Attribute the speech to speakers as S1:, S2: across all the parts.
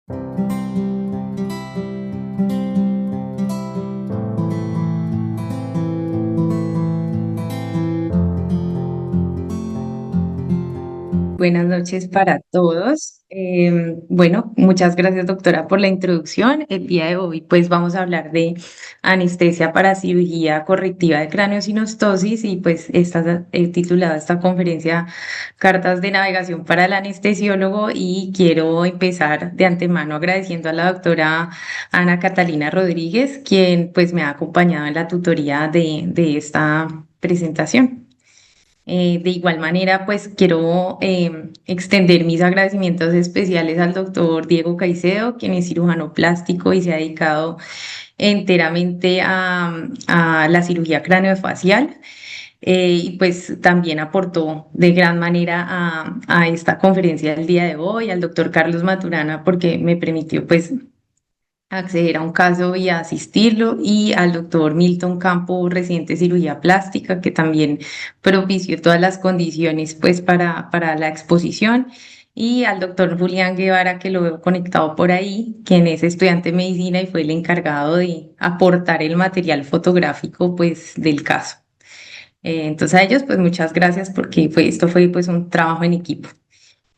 S1: Buenas noches para todos. Bueno, muchas gracias, doctora, por la introducción. El día de hoy, pues, vamos a hablar de anestesia para cirugía correctiva de craneosinostosis y, pues, he titulado esta conferencia Cartas de navegación para el anestesiólogo y quiero empezar de antemano agradeciendo a la doctora Ana Catalina Rodríguez, quien, pues, me ha acompañado en la tutoría de esta presentación. De igual manera, pues quiero extender mis agradecimientos especiales al doctor Diego Caicedo, quien es cirujano plástico y se ha dedicado enteramente a la cirugía craneofacial. Y pues también aportó de gran manera a esta conferencia del día de hoy, al doctor Carlos Maturana, porque me permitió pues acceder a un caso y a asistirlo, y al doctor Milton Campo, residente de cirugía plástica, que también propició todas las condiciones pues para la exposición, y al doctor Julián Guevara, que lo veo conectado por ahí, quien es estudiante de medicina y fue el encargado de aportar el material fotográfico pues del caso. Entonces a ellos pues muchas gracias porque esto fue pues un trabajo en equipo.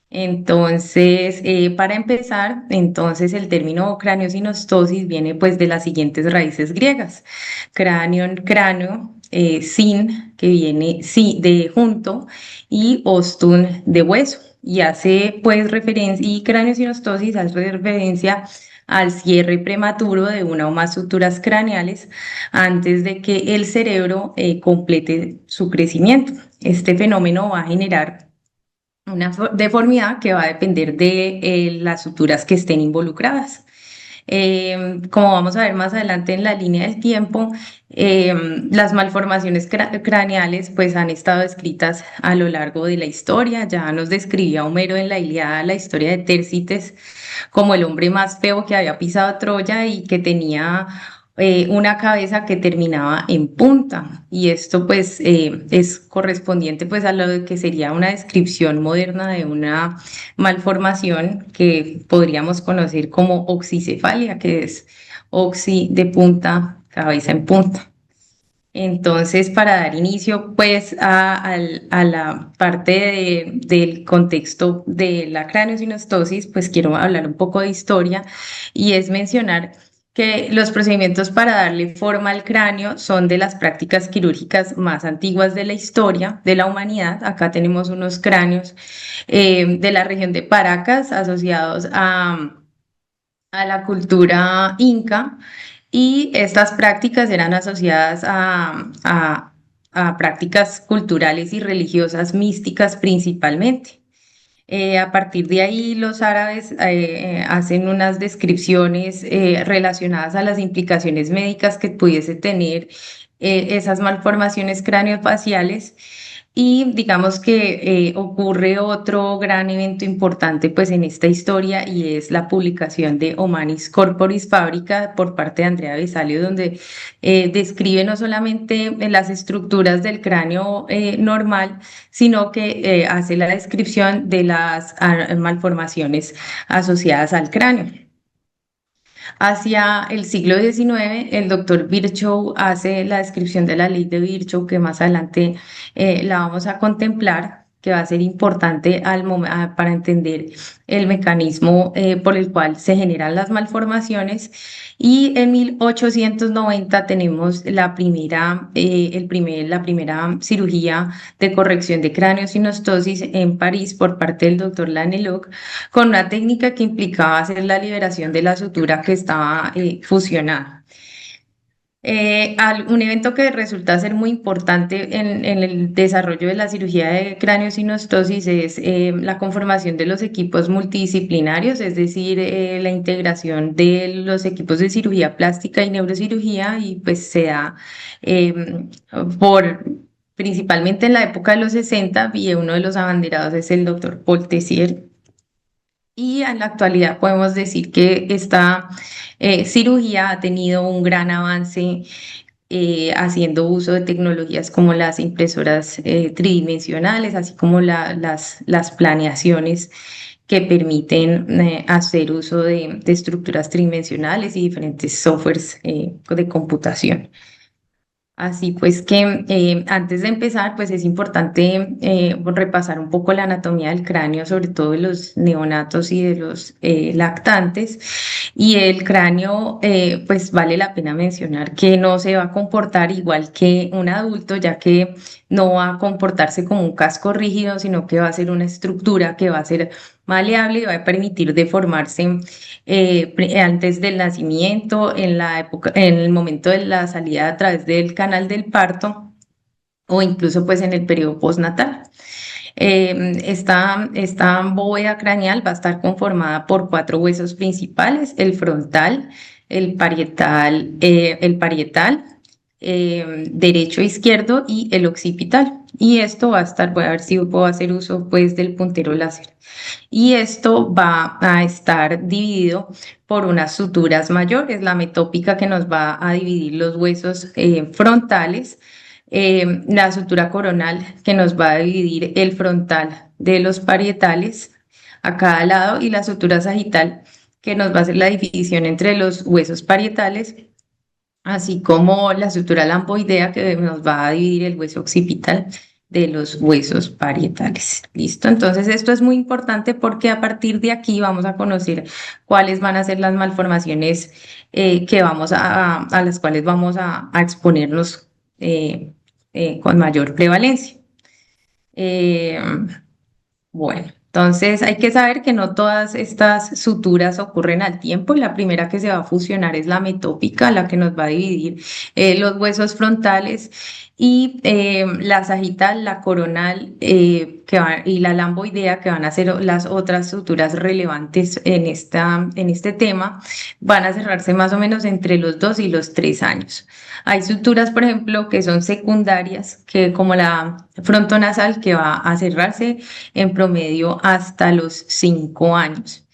S1: Entonces, para empezar, entonces el término craneosinostosis viene pues de las siguientes raíces griegas. Cráneo, cráneo, sin, que viene sí, de junto, y ostun, de hueso. Y hace pues referencia, y craneosinostosis hace referencia al cierre prematuro de una o más suturas craneales antes de que el cerebro complete su crecimiento. Este fenómeno va a generar una deformidad que va a depender de las suturas que estén involucradas. Como vamos a ver más adelante en la línea del tiempo, las malformaciones craneales pues han estado descritas a lo largo de la historia. Ya nos describía Homero en la Ilíada la historia de Tércites como el hombre más feo que había pisado Troya y que tenía una cabeza que terminaba en punta. Y esto pues es correspondiente pues a lo que sería una descripción moderna de una malformación que podríamos conocer como oxicefalia, que es oxi de punta, cabeza en punta. Entonces, para dar inicio pues a la parte del contexto de la craneosinostosis, pues quiero hablar un poco de historia, y es mencionar que los procedimientos para darle forma al cráneo son de las prácticas quirúrgicas más antiguas de la historia de la humanidad. Acá tenemos unos cráneos de la región de Paracas asociados a la cultura inca, y estas prácticas eran asociadas a prácticas culturales y religiosas místicas principalmente. A partir de ahí, los árabes hacen unas descripciones relacionadas a las implicaciones médicas que pudiese tener esas malformaciones craneofaciales. Y digamos que ocurre otro gran evento importante pues en esta historia, y es la publicación de Humanis Corporis Fabrica por parte de Andrea Vesalio, donde describe no solamente las estructuras del cráneo normal, sino que hace la descripción de las malformaciones asociadas al cráneo. Hacia el siglo XIX, el doctor Virchow hace la descripción de la ley de Virchow, que más adelante la vamos a contemplar, que va a ser importante para entender el mecanismo por el cual se generan las malformaciones. Y en 1890 tenemos la primera cirugía de corrección de craneosinostosis en París por parte del doctor Laneloc, con una técnica que implicaba hacer la liberación de la sutura que estaba fusionada. Un evento que resulta ser muy importante en el desarrollo de la cirugía de craneosinostosis es la conformación de los equipos multidisciplinarios, es decir, la integración de los equipos de cirugía plástica y neurocirugía, y pues se da eh, por principalmente en la época de los 60, y uno de los abanderados es el doctor Paul Tessier. Y en la actualidad podemos decir que esta cirugía ha tenido un gran avance haciendo uso de tecnologías como las impresoras tridimensionales, así como las planeaciones que permiten hacer uso de estructuras tridimensionales y diferentes softwares de computación. Así pues que antes de empezar, pues es importante repasar un poco la anatomía del cráneo, sobre todo de los neonatos y de los lactantes. Y el cráneo, pues vale la pena mencionar que no se va a comportar igual que un adulto, ya que no va a comportarse como un casco rígido, sino que va a ser una estructura que va a ser maleable y va a permitir deformarse antes del nacimiento, en la época, en el momento de la salida a través del canal del parto o incluso pues en el periodo postnatal. Esta bóveda craneal va a estar conformada por cuatro huesos principales: el frontal, el parietal, derecho e izquierdo y el occipital. Y esto va a estar, voy a ver si puedo hacer uso pues del puntero láser. Y esto va a estar dividido por unas suturas mayores, la metópica que nos va a dividir los huesos frontales, la sutura coronal que nos va a dividir el frontal de los parietales a cada lado y la sutura sagital que nos va a hacer la división entre los huesos parietales, así como la sutura lamboidea que nos va a dividir el hueso occipital de los huesos parietales. ¿Listo? Entonces esto es muy importante porque a partir de aquí vamos a conocer cuáles van a ser las malformaciones a las cuales vamos a exponernos con mayor prevalencia. Eh, bueno, entonces hay que saber que no todas estas suturas ocurren al tiempo. La primera que se va a fusionar es la metópica, la que nos va a dividir los huesos frontales, y la sagital, la coronal y la lamboidea, que van a ser las otras suturas relevantes en este tema, van a cerrarse más o menos entre los 2 y los 3 años. Hay suturas, por ejemplo, que son secundarias, que como la frontonasal, que va a cerrarse en promedio hasta los 5 años.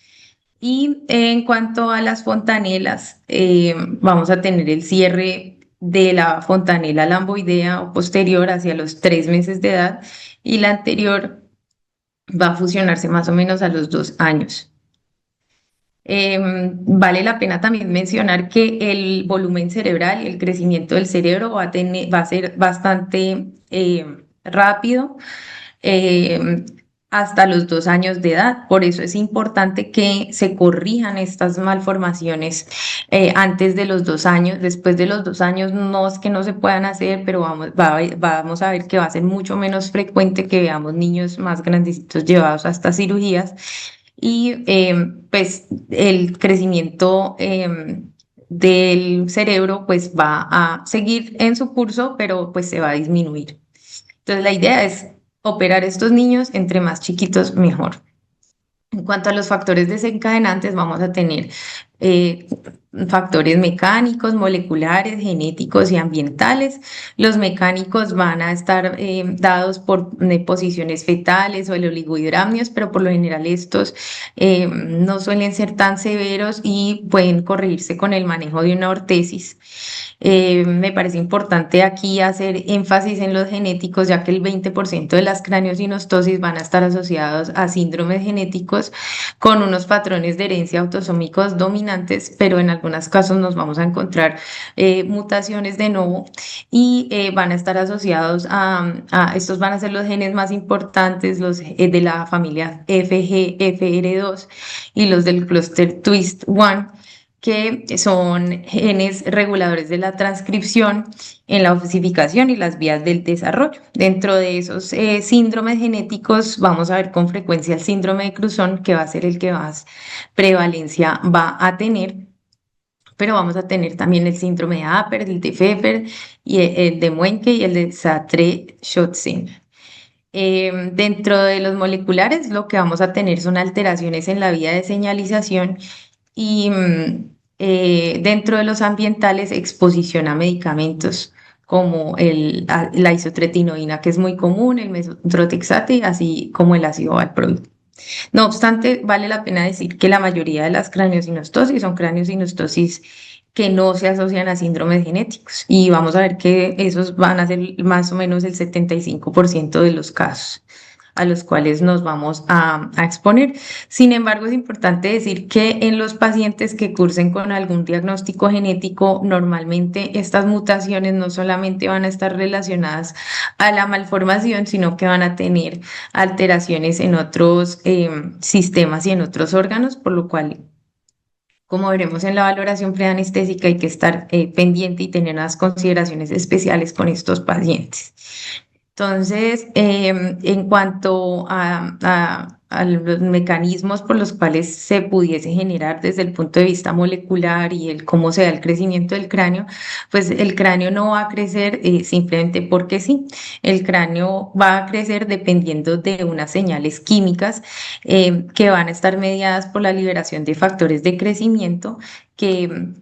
S1: Y en cuanto a las fontanelas, vamos a tener el cierre de la fontanela lamboidea o posterior hacia los 3 meses de edad, y la anterior va a fusionarse más o menos a los 2 años. Vale la pena también mencionar que el volumen cerebral y el crecimiento del cerebro va a ser bastante rápido eh, hasta los 2 años de edad. Por eso es importante que se corrijan estas malformaciones antes de los 2 años. Después de los 2 años no es que no se puedan hacer, pero vamos a ver que va a ser mucho menos frecuente que veamos niños más grandecitos llevados hasta cirugías. Y pues el crecimiento del cerebro pues va a seguir en su curso, pero pues se va a disminuir. Entonces la idea es operar estos niños entre más chiquitos mejor. En cuanto a los factores desencadenantes, vamos a tener eh, factores mecánicos, moleculares, genéticos y ambientales. Los mecánicos van a estar dados por posiciones fetales o el oligohidramnios, pero por lo general estos no suelen ser tan severos y pueden corregirse con el manejo de una ortesis. Me parece importante aquí hacer énfasis en los genéticos, ya que el 20% de las craneosinostosis van a estar asociados a síndromes genéticos con unos patrones de herencia autosómicos dominantes, pero en algunos casos nos vamos a encontrar mutaciones de nuevo, y van a estar asociados estos van a ser los genes más importantes, los de la familia FGFR2 y los del clúster TWIST1, que son genes reguladores de la transcripción en la osificación y las vías del desarrollo. Dentro de esos síndromes genéticos vamos a ver con frecuencia el síndrome de Cruzón, que va a ser el que más prevalencia va a tener, pero vamos a tener también el síndrome de Apert, el de Pfeffer, y el de Muenke y el de Sartre-Schötzing. Dentro de los moleculares, lo que vamos a tener son alteraciones en la vía de señalización, y dentro de los ambientales, exposición a medicamentos como la isotretinoína, que es muy común, el mesotrexate, así como el ácido valproico. No obstante, vale la pena decir que la mayoría de las craneosinostosis son craneosinostosis que no se asocian a síndromes genéticos, y vamos a ver que esos van a ser más o menos el 75% de los casos. a los cuales nos vamos a exponer. Sin embargo, es importante decir que en los pacientes que cursen con algún diagnóstico genético, normalmente estas mutaciones no solamente van a estar relacionadas a la malformación, sino que van a tener alteraciones en otros sistemas y en otros órganos, por lo cual, como veremos en la valoración preanestésica, hay que estar pendiente y tener unas consideraciones especiales con estos pacientes. Entonces, en cuanto a los mecanismos por los cuales se pudiese generar desde el punto de vista molecular y el cómo se da el crecimiento del cráneo, pues el cráneo no va a crecer simplemente porque sí. El cráneo va a crecer dependiendo de unas señales químicas que van a estar mediadas por la liberación de factores de crecimiento que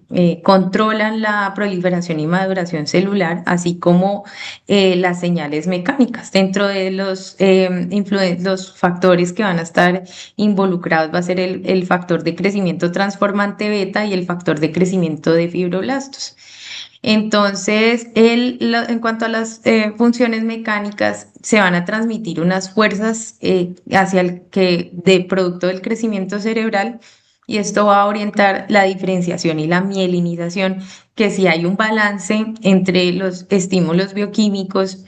S1: controlan la proliferación y maduración celular, así como las señales mecánicas. Dentro de los factores que van a estar involucrados va a ser el factor de crecimiento transformante beta y el factor de crecimiento de fibroblastos. Entonces, en cuanto a las funciones mecánicas, se van a transmitir unas fuerzas hacia de producto del crecimiento cerebral, y esto va a orientar la diferenciación y la mielinización, que si hay un balance entre los estímulos bioquímicos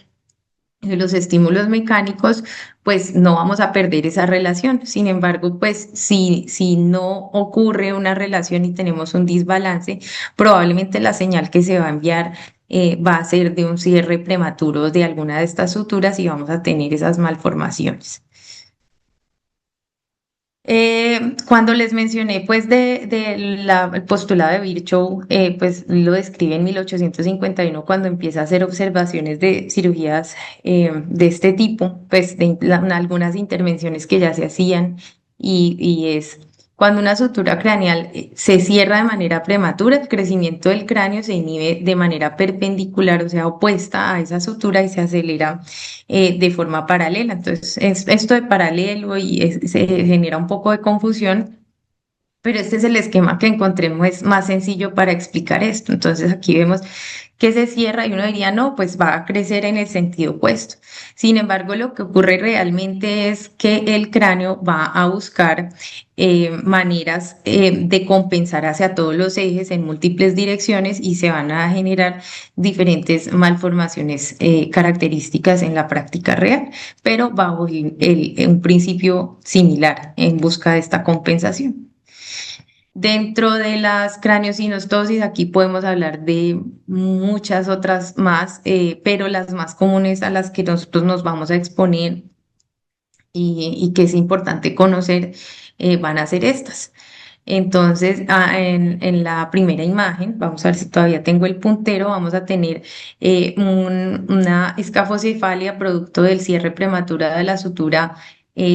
S1: y los estímulos mecánicos, pues no vamos a perder esa relación. Sin embargo, pues si no ocurre una relación y tenemos un desbalance, probablemente la señal que se va a enviar va a ser de un cierre prematuro de alguna de estas suturas y vamos a tener esas malformaciones. Cuando les mencioné pues el postulado de Virchow, pues lo describe en 1851 cuando empieza a hacer observaciones de cirugías de este tipo, pues algunas intervenciones que ya se hacían, y es cuando una sutura craneal se cierra de manera prematura, el crecimiento del cráneo se inhibe de manera perpendicular, o sea, opuesta a esa sutura, y se acelera de forma paralela. Entonces, esto de paralelo se genera un poco de confusión, pero este es el esquema que encontremos, es más sencillo para explicar esto. Entonces, aquí vemos que se cierra y uno diría, no, pues va a crecer en el sentido opuesto. Sin embargo, lo que ocurre realmente es que el cráneo va a buscar maneras de compensar hacia todos los ejes en múltiples direcciones, y se van a generar diferentes malformaciones características en la práctica real, pero bajo un principio similar en busca de esta compensación. Dentro de las craneosinostosis, aquí podemos hablar de muchas otras más, pero las más comunes a las que nosotros nos vamos a exponer y que es importante conocer van a ser estas. Entonces, en la primera imagen, vamos a ver si todavía tengo el puntero, vamos a tener una escafocefalia producto del cierre prematuro de la sutura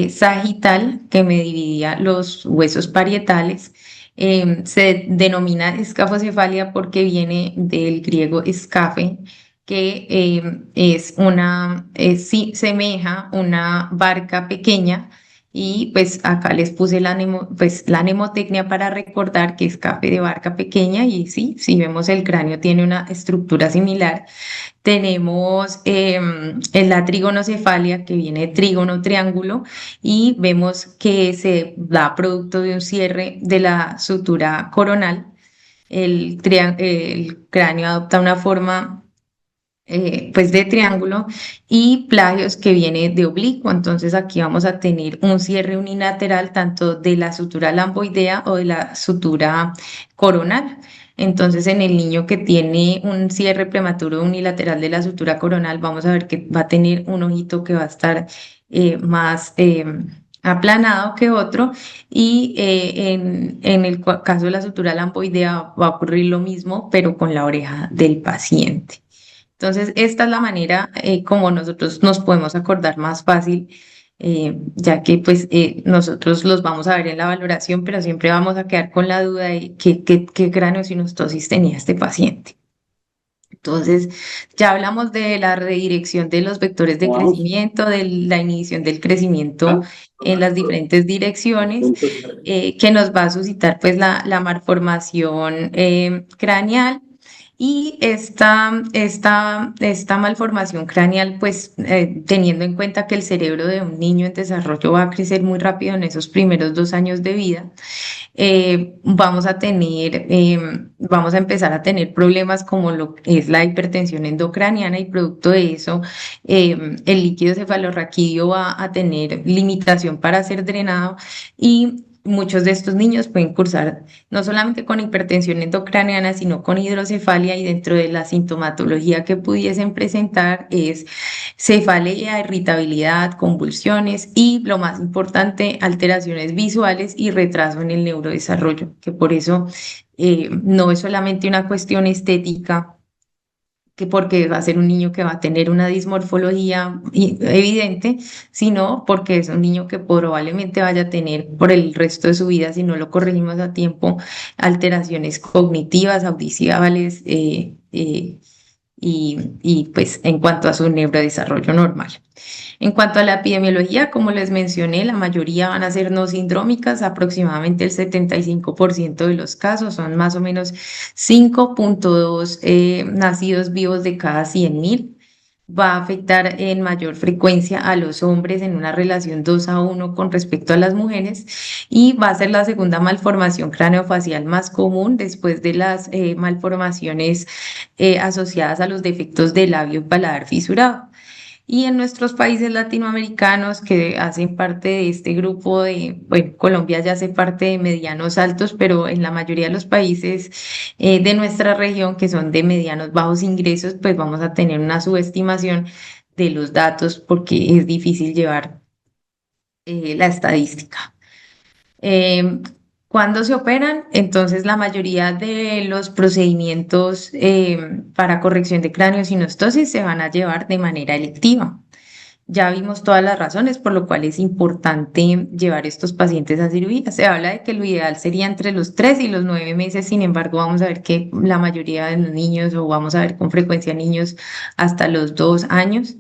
S1: sagital, que me dividía los huesos parietales. Se denomina escafocefalia porque viene del griego escafe, que sí, semeja una barca pequeña, y pues acá les puse la mnemotecnia para recordar que es café de barca pequeña, y sí, si vemos el cráneo tiene una estructura similar. Tenemos la trigonocefalia, que viene de trígono, triángulo, y vemos que se da producto de un cierre de la sutura coronal. El cráneo adopta una forma pues de triángulo, y plagios, que viene de oblicuo. Entonces aquí vamos a tener un cierre unilateral tanto de la sutura lamboidea o de la sutura coronal. Entonces, en el niño que tiene un cierre prematuro unilateral de la sutura coronal, vamos a ver que va a tener un ojito que va a estar más aplanado que otro, y en el caso de la sutura lamboidea va a ocurrir lo mismo, pero con la oreja del paciente. Entonces, esta es la manera como nosotros nos podemos acordar más fácil, ya que pues nosotros los vamos a ver en la valoración, pero siempre vamos a quedar con la duda de qué craneosinostosis tenía este paciente. Entonces, ya hablamos de la redirección de los vectores de crecimiento, de la inhibición del crecimiento en las diferentes direcciones, que nos va a suscitar pues la malformación craneal. Y esta malformación craneal, pues teniendo en cuenta que el cerebro de un niño en desarrollo va a crecer muy rápido en esos primeros 2 años de vida, vamos a empezar a tener problemas como lo que es la hipertensión endocraniana y producto de eso, el líquido cefalorraquídeo va a tener limitación para ser drenado y muchos de estos niños pueden cursar no solamente con hipertensión endocraniana, sino con hidrocefalia y dentro de la sintomatología que pudiesen presentar es cefalea, irritabilidad, convulsiones y, lo más importante, alteraciones visuales y retraso en el neurodesarrollo, que por eso no es solamente una cuestión estética, que porque va a ser un niño que va a tener una dismorfología evidente, sino porque es un niño que probablemente vaya a tener por el resto de su vida, si no lo corregimos a tiempo, alteraciones cognitivas, audicionales, y pues en cuanto a su neurodesarrollo normal. En cuanto a la epidemiología, como les mencioné, la mayoría van a ser no sindrómicas, aproximadamente el 75% de los casos son más o menos 5,2 nacidos vivos de cada 100.000. Va a afectar en mayor frecuencia a los hombres en una relación 2-1 con respecto a las mujeres y va a ser la segunda malformación craneofacial más común después de las malformaciones asociadas a los defectos del labio y paladar fisurado. Y en nuestros países latinoamericanos que hacen parte de este grupo bueno, Colombia ya hace parte de medianos altos, pero en la mayoría de los países de nuestra región que son de medianos bajos ingresos, pues vamos a tener una subestimación de los datos porque es difícil llevar la estadística. Eh, ¿Cuándo se operan? Entonces, la mayoría de los procedimientos para corrección de craneosinostosis se van a llevar de manera electiva. Ya vimos todas las razones por lo cual es importante llevar estos pacientes a cirugía. Se habla de que lo ideal sería entre los 3 y los 9 meses, sin embargo, vamos a ver que la mayoría de los niños, o vamos a ver con frecuencia niños hasta los 2 años.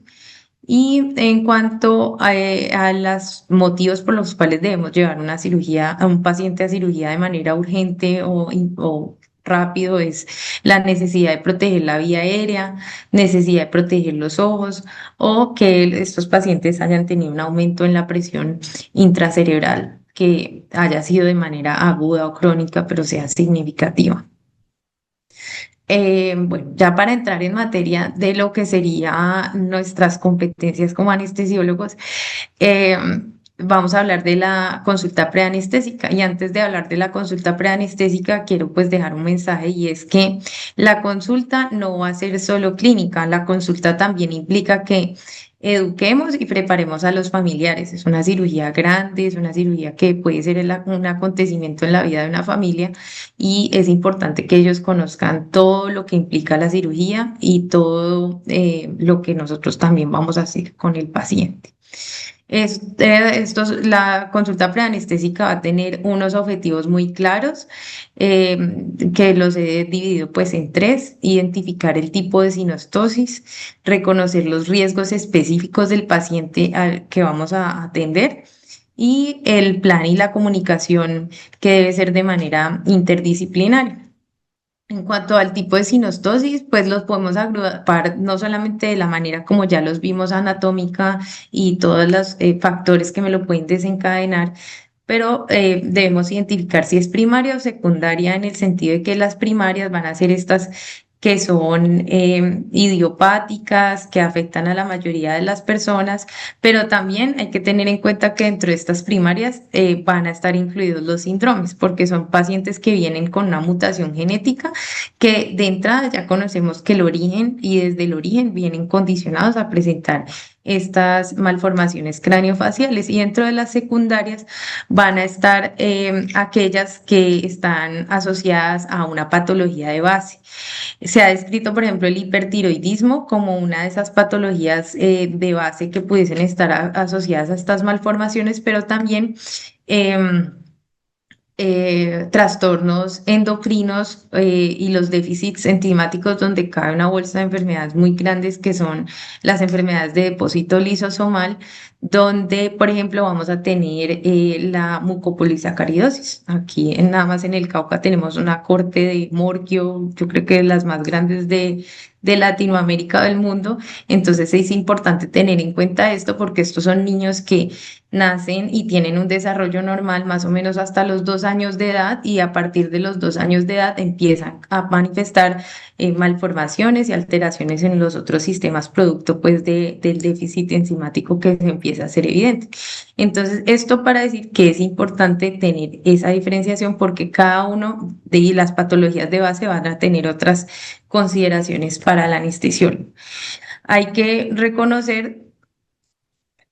S1: Y en cuanto a los motivos por los cuales debemos llevar una cirugía, a un paciente a cirugía de manera urgente o rápido, es la necesidad de proteger la vía aérea, necesidad de proteger los ojos o que estos pacientes hayan tenido un aumento en la presión intracerebral que haya sido de manera aguda o crónica, pero sea significativa. Bueno, ya para entrar en materia de lo que serían nuestras competencias como anestesiólogos, eh, vamos a hablar de la consulta preanestésica. Y antes de hablar de la consulta preanestésica, quiero pues dejar un mensaje y es que la consulta no va a ser solo clínica, la consulta también implica que eduquemos y preparemos a los familiares. Es una cirugía grande, es una cirugía que puede ser un acontecimiento en la vida de una familia y es importante que ellos conozcan todo lo que implica la cirugía y todo lo que nosotros también vamos a hacer con el paciente. La consulta preanestésica va a tener unos objetivos muy claros, eh, que los he dividido pues en tres: identificar el tipo de sinostosis, reconocer los riesgos específicos del paciente al que vamos a atender y el plan y la comunicación que debe ser de manera interdisciplinaria. En cuanto al tipo de sinostosis, pues los podemos agrupar no solamente de la manera como ya los vimos anatómica y todos los factores que me lo pueden desencadenar, pero debemos identificar si es primaria o secundaria en el sentido de que las primarias van a ser estas que son idiopáticas, que afectan a la mayoría de las personas, pero también hay que tener en cuenta que dentro de estas primarias van a estar incluidos los síndromes, porque son pacientes que vienen con una mutación genética que de entrada ya conocemos que el origen y desde el origen vienen condicionados a presentar estas malformaciones craneofaciales y dentro de las secundarias van a estar aquellas que están asociadas a una patología de base. Se ha descrito, por ejemplo, el hipertiroidismo como una de esas patologías de base que pudiesen estar asociadas a estas malformaciones, pero también em, trastornos endocrinos y los déficits enzimáticos, donde cae una bolsa de enfermedades muy grandes que son las enfermedades de depósito lisosomal, donde, por ejemplo, vamos a tener la mucopolisacaridosis. Aquí nada más en el Cauca tenemos una corte de Morquio, yo creo que es las más grandes de Latinoamérica o del mundo. Entonces es importante tener en cuenta esto porque estos son niños que nacen y tienen un desarrollo normal más o menos hasta los 2 años de edad, y a partir de los 2 años de edad empiezan a manifestar malformaciones y alteraciones en los otros sistemas producto pues del déficit enzimático que se empieza a ser evidente. Entonces, esto para decir que es importante tener esa diferenciación porque cada uno de las patologías de base van a tener otras consideraciones para la anestesiólogo. Hay que reconocer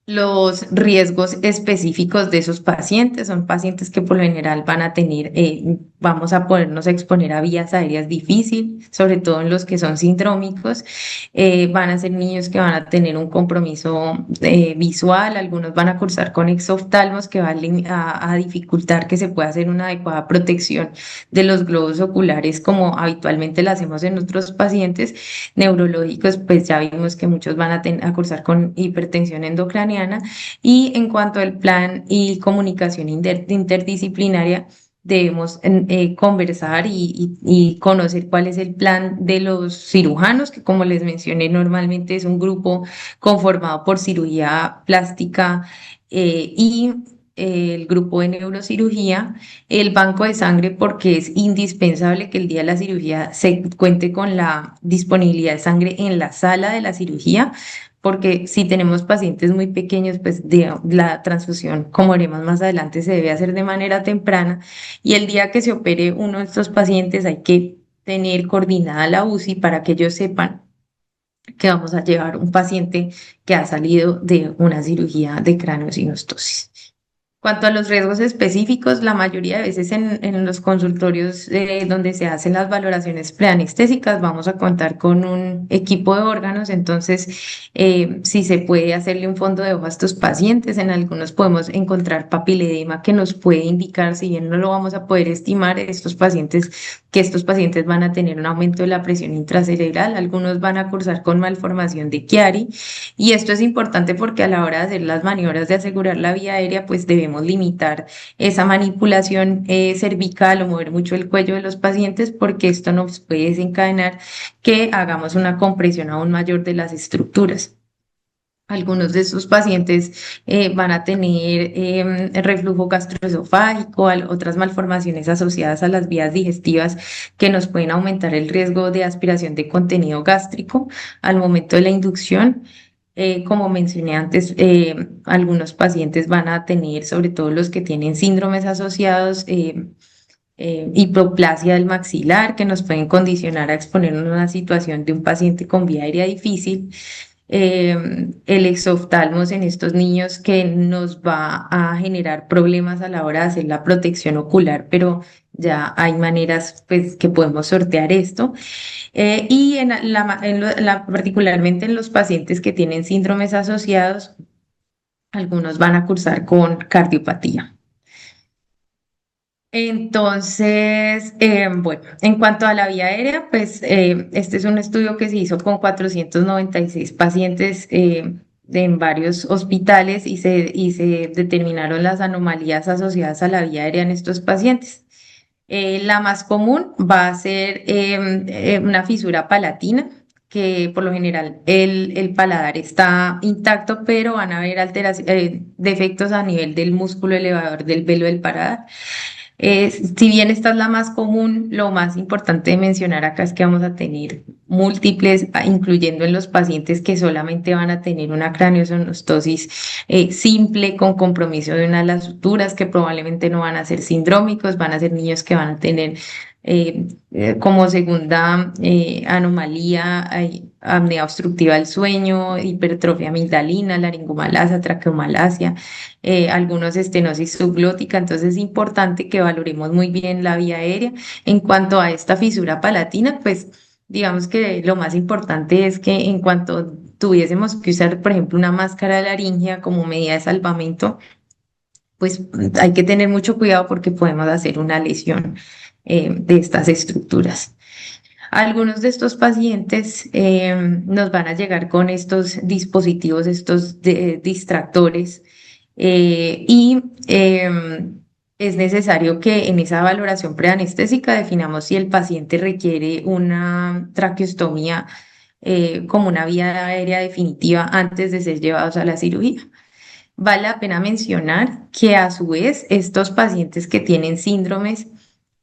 S1: los riesgos específicos de esos pacientes. Son pacientes que por lo general van a tener, vamos a podernos exponer a vías aéreas difíciles, sobre todo en los que son sindrómicos. Van a ser niños que van a tener un compromiso visual, algunos van a cursar con exoftalmos que va a dificultar que se pueda hacer una adecuada protección de los globos oculares como habitualmente lo hacemos en otros pacientes neurológicos. Pues ya vimos que muchos van a cursar con hipertensión endocraniana. Y en cuanto al plan y comunicación interdisciplinaria, debemos conversar y conocer cuál es el plan de los cirujanos, que como les mencioné, normalmente es un grupo conformado por cirugía plástica y el grupo de neurocirugía, el banco de sangre, porque es indispensable que el día de la cirugía se cuente con la disponibilidad de sangre en la sala de la cirugía, porque si tenemos pacientes muy pequeños, pues la transfusión, como veremos más adelante, se debe hacer de manera temprana, y el día que se opere uno de estos pacientes hay que tener coordinada la UCI para que ellos sepan que vamos a llevar un paciente que ha salido de una cirugía de craneosinostosis. Cuanto a los riesgos específicos, la mayoría de veces en los consultorios donde se hacen las valoraciones preanestésicas vamos a contar con un equipo de órganos. Entonces, si se puede hacerle un fondo de ojo a estos pacientes, en algunos podemos encontrar papiledema que nos puede indicar, si bien no lo vamos a poder estimar, que estos pacientes van a tener un aumento de la presión intracerebral. Algunos van a cursar con malformación de Chiari, y esto es importante porque a la hora de hacer las maniobras de asegurar la vía aérea, pues debemos limitar esa manipulación cervical o mover mucho el cuello de los pacientes, porque esto nos puede desencadenar que hagamos una compresión aún mayor de las estructuras. Algunos de estos pacientes van a tener reflujo gastroesofágico, otras malformaciones asociadas a las vías digestivas que nos pueden aumentar el riesgo de aspiración de contenido gástrico al momento de la inducción. Como mencioné antes, algunos pacientes van a tener, sobre todo los que tienen síndromes asociados, hipoplasia del maxilar, que nos pueden condicionar a exponernos a una situación de un paciente con vía aérea difícil. El exoftalmos en estos niños que nos va a generar problemas a la hora de hacer la protección ocular, pero ya hay maneras pues que podemos sortear esto. Y particularmente en los pacientes que tienen síndromes asociados, algunos van a cursar con cardiopatía. Entonces, bueno, en cuanto a la vía aérea, pues este es un estudio que se hizo con 496 pacientes en varios hospitales, y se determinaron las anomalías asociadas a la vía aérea en estos pacientes. La más común va a ser una fisura palatina, que por lo general el paladar está intacto, pero van a haber defectos a nivel del músculo elevador del velo del paladar. Si bien esta es la más común, lo más importante de mencionar acá es que vamos a tener múltiples, incluyendo en los pacientes que solamente van a tener una craneosonostosis simple con compromiso de una de las suturas, que probablemente no van a ser sindrómicos, van a ser niños que van a tener como segunda anomalía, apnea obstructiva del sueño, hipertrofia amigdalina, laringomalacia, traqueomalacia, algunos estenosis subglótica. Entonces es importante que valoremos muy bien la vía aérea. En cuanto a esta fisura palatina, pues digamos que lo más importante es que en cuanto tuviésemos que usar, por ejemplo, una máscara de laringia como medida de salvamento, pues hay que tener mucho cuidado porque podemos hacer una lesión de estas estructuras. Algunos de estos pacientes nos van a llegar con estos dispositivos, estos distractores, y es necesario que en esa valoración preanestésica definamos si el paciente requiere una traqueostomía como una vía aérea definitiva antes de ser llevados a la cirugía. Vale la pena mencionar que a su vez estos pacientes que tienen síndromes,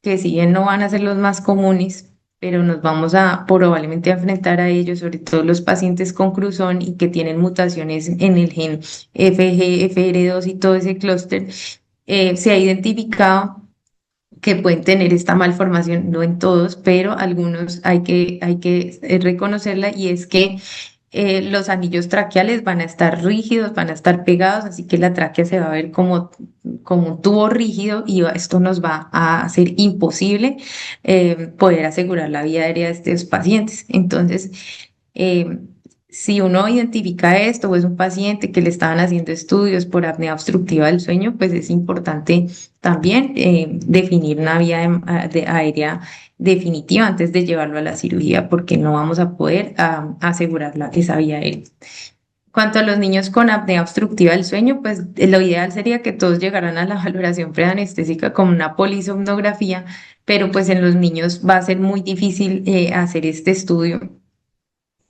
S1: que si bien no van a ser los más comunes, pero nos vamos a probablemente a enfrentar a ellos, sobre todo los pacientes con cruzón y que tienen mutaciones en el gen FG, FR2 y todo ese clúster, se ha identificado que pueden tener esta malformación, no en todos, pero algunos hay que reconocerla, y es que los anillos traqueales van a estar rígidos, van a estar pegados, así que la tráquea se va a ver como un tubo rígido y esto nos va a hacer imposible poder asegurar la vida aérea de estos pacientes. Entonces, eh, si uno identifica esto o es un paciente que le estaban haciendo estudios por apnea obstructiva del sueño, pues es importante también definir una vía aérea definitiva antes de llevarlo a la cirugía, porque no vamos a poder asegurar esa vía aérea. Cuanto a los niños con apnea obstructiva del sueño, pues lo ideal sería que todos llegaran a la valoración preanestésica como una polisomnografía, pero pues en los niños va a ser muy difícil hacer este estudio,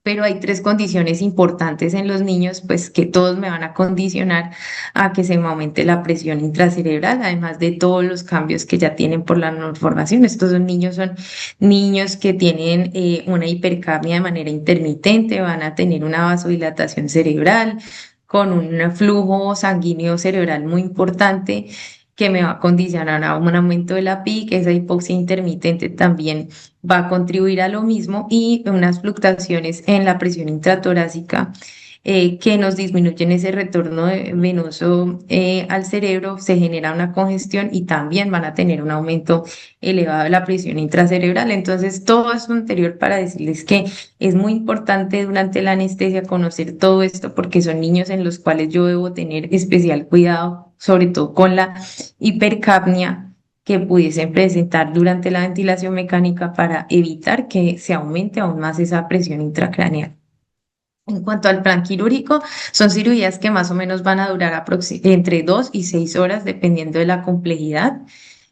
S1: pero hay tres condiciones importantes en los niños, pues que todos me van a condicionar a que se me aumente la presión intracerebral, además de todos los cambios que ya tienen por la malformación. Son niños que tienen una hipercapnia de manera intermitente, van a tener una vasodilatación cerebral con un flujo sanguíneo cerebral muy importante que me va a condicionar a un aumento de la PIC. Esa hipoxia intermitente también va a contribuir a lo mismo, y unas fluctuaciones en la presión intratorácica que nos disminuyen ese retorno venoso al cerebro, se genera una congestión y también van a tener un aumento elevado de la presión intracerebral. Entonces, todo esto anterior para decirles que es muy importante durante la anestesia conocer todo esto, porque son niños en los cuales yo debo tener especial cuidado, sobre todo con la hipercapnia que pudiesen presentar durante la ventilación mecánica para evitar que se aumente aún más esa presión intracraneal. En cuanto al plan quirúrgico, son cirugías que más o menos van a durar entre 2 y 6 horas, dependiendo de la complejidad.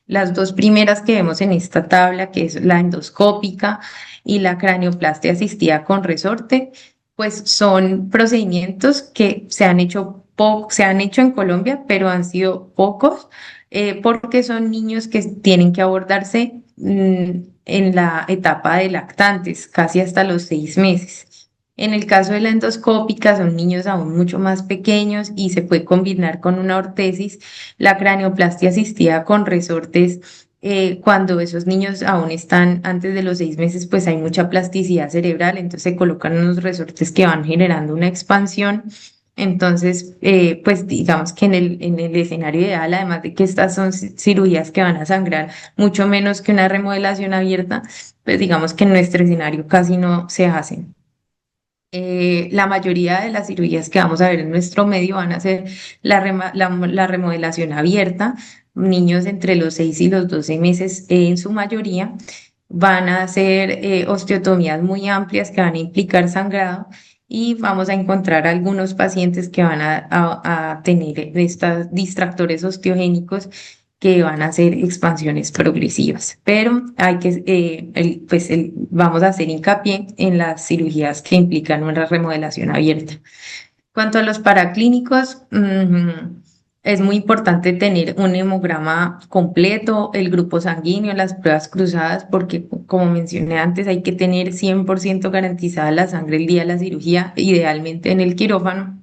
S1: Las dos primeras que vemos en esta tabla, que es la endoscópica y la cranioplastia asistida con resorte, pues son procedimientos que se han hecho en Colombia, pero han sido pocos, porque son niños que tienen que abordarse en la etapa de lactantes, casi hasta los 6 meses. En el caso de la endoscópica, son niños aún mucho más pequeños y se puede combinar con una ortesis. La cranioplastia asistida con resortes, cuando esos niños aún están antes de los 6 meses, pues hay mucha plasticidad cerebral, entonces se colocan unos resortes que van generando una expansión. Entonces, pues digamos que en el escenario ideal, además de que estas son cirugías que van a sangrar mucho menos que una remodelación abierta, pues digamos que en nuestro escenario casi no se hacen. La mayoría de las cirugías que vamos a ver en nuestro medio van a ser la remodelación abierta. Niños entre los 6 y los 12 meses, en su mayoría, van a ser osteotomías muy amplias que van a implicar sangrado, y vamos a encontrar algunos pacientes que van a tener estos distractores osteogénicos que van a hacer expansiones progresivas, pero vamos a hacer hincapié en las cirugías que implican una remodelación abierta. Cuanto a los paraclínicos, es muy importante tener un hemograma completo, el grupo sanguíneo, las pruebas cruzadas, porque como mencioné antes, hay que tener 100% garantizada la sangre el día de la cirugía, idealmente en el quirófano.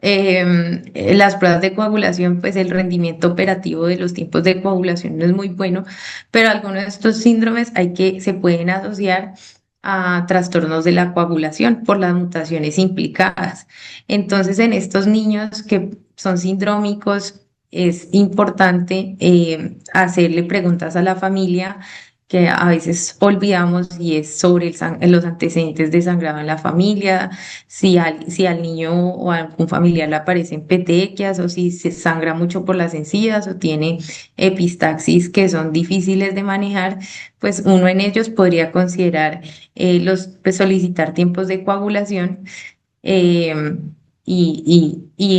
S1: Las pruebas de coagulación, pues el rendimiento operativo de los tiempos de coagulación no es muy bueno, pero algunos de estos síndromes se pueden asociar a trastornos de la coagulación por las mutaciones implicadas. Entonces, en estos niños que son sindrómicos, es importante hacerle preguntas a la familia que a veces olvidamos y es sobre los antecedentes de sangrado en la familia, si al niño o a algún familiar le aparecen petequias o si se sangra mucho por las encías o tiene epistaxis que son difíciles de manejar, pues uno en ellos podría considerar pues, solicitar tiempos de coagulación. Y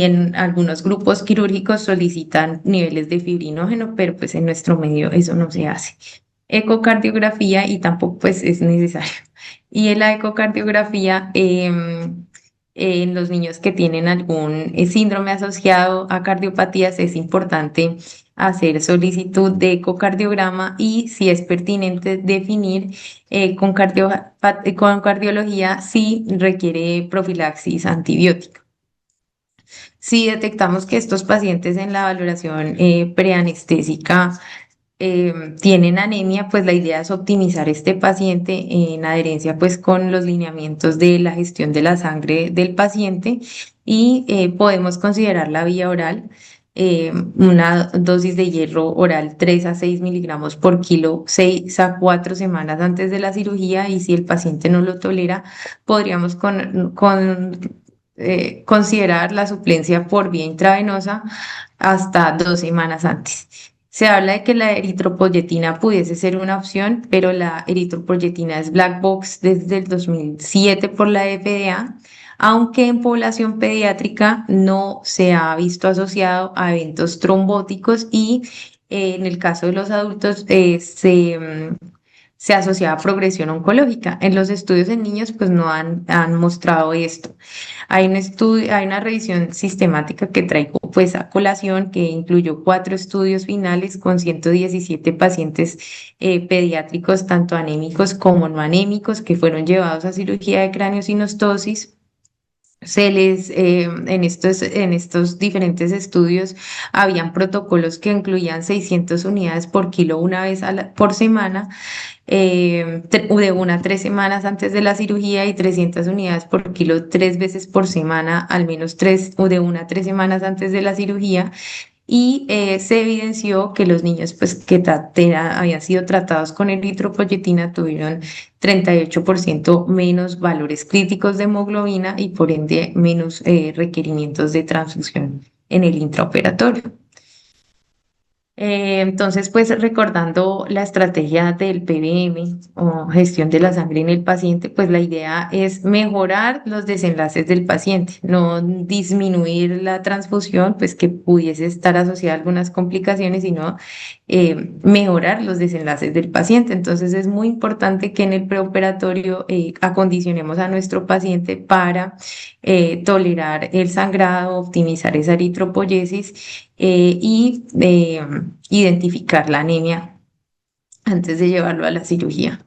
S1: en algunos grupos quirúrgicos solicitan niveles de fibrinógeno, pero pues en nuestro medio eso no se hace. Ecocardiografía y tampoco pues es necesario. Y en la ecocardiografía, en los niños que tienen algún síndrome asociado a cardiopatías es importante hacer solicitud de ecocardiograma y si es pertinente definir con cardiología si requiere profilaxis antibiótica. Si detectamos que estos pacientes en la valoración preanestésica tienen anemia, pues la idea es optimizar este paciente en adherencia pues con los lineamientos de la gestión de la sangre del paciente y podemos considerar la vía oral, una dosis de hierro oral 3 a 6 miligramos por kilo, 6 a 4 semanas antes de la cirugía y si el paciente no lo tolera, podríamos considerar la suplencia por vía intravenosa hasta 2 semanas antes. Se habla de que la eritropoyetina pudiese ser una opción, pero la eritropoyetina es black box desde el 2007 por la FDA, aunque en población pediátrica no se ha visto asociado a eventos trombóticos y en el caso de los adultos se asocia a progresión oncológica. En los estudios en niños pues no han mostrado esto. Hay un estudio, hay una revisión sistemática que traigo pues a colación que incluyó 4 estudios finales con 117 pacientes pediátricos, tanto anémicos como no anémicos, que fueron llevados a cirugía de craneosinostosis. En estos diferentes estudios habían protocolos que incluían 600 unidades por kilo una vez por semana, de 1 a 3 semanas antes de la cirugía y 300 unidades por kilo 3 veces por semana, al menos o de 1 a 3 semanas antes de la cirugía. Y se evidenció que los niños pues, habían sido tratados con eritropoyetina tuvieron 38% menos valores críticos de hemoglobina y por ende menos requerimientos de transfusión en el intraoperatorio. Entonces, pues recordando la estrategia del PBM o gestión de la sangre en el paciente, pues la idea es mejorar los desenlaces del paciente, no disminuir la transfusión, pues que pudiese estar asociada a algunas complicaciones, sino mejorar los desenlaces del paciente. Entonces, es muy importante que en el preoperatorio acondicionemos a nuestro paciente para tolerar el sangrado, optimizar esa eritropoyesis y identificar la anemia antes de llevarlo a la cirugía.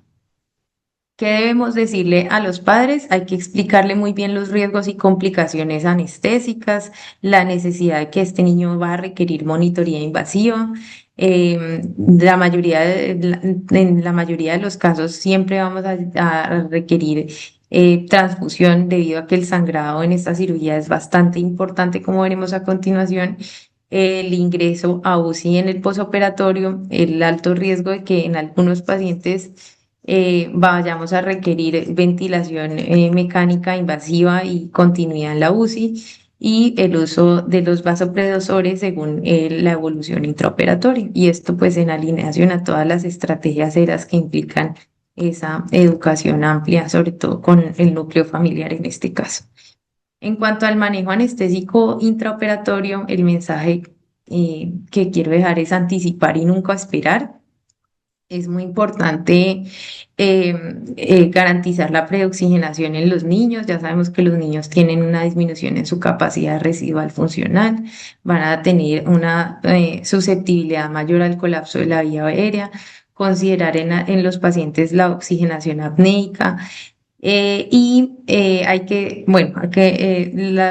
S1: ¿Qué debemos decirle a los padres? Hay que explicarle muy bien los riesgos y complicaciones anestésicas, la necesidad de que este niño va a requerir monitoría invasiva. En la mayoría de los casos siempre vamos a requerir transfusión debido a que el sangrado en esta cirugía es bastante importante, como veremos a continuación. El ingreso a UCI en el posoperatorio, el alto riesgo de que en algunos pacientes vayamos a requerir ventilación mecánica invasiva y continuidad en la UCI y el uso de los vasopresores según la evolución intraoperatoria. Y esto pues en alineación a todas las estrategias ERAS que implican esa educación amplia, sobre todo con el núcleo familiar en este caso. En cuanto al manejo anestésico intraoperatorio, el mensaje que quiero dejar es anticipar y nunca esperar. Es muy importante garantizar la preoxigenación en los niños. Ya sabemos que los niños tienen una disminución en su capacidad residual funcional, van a tener una susceptibilidad mayor al colapso de la vía aérea, considerar en los pacientes la oxigenación apneica. La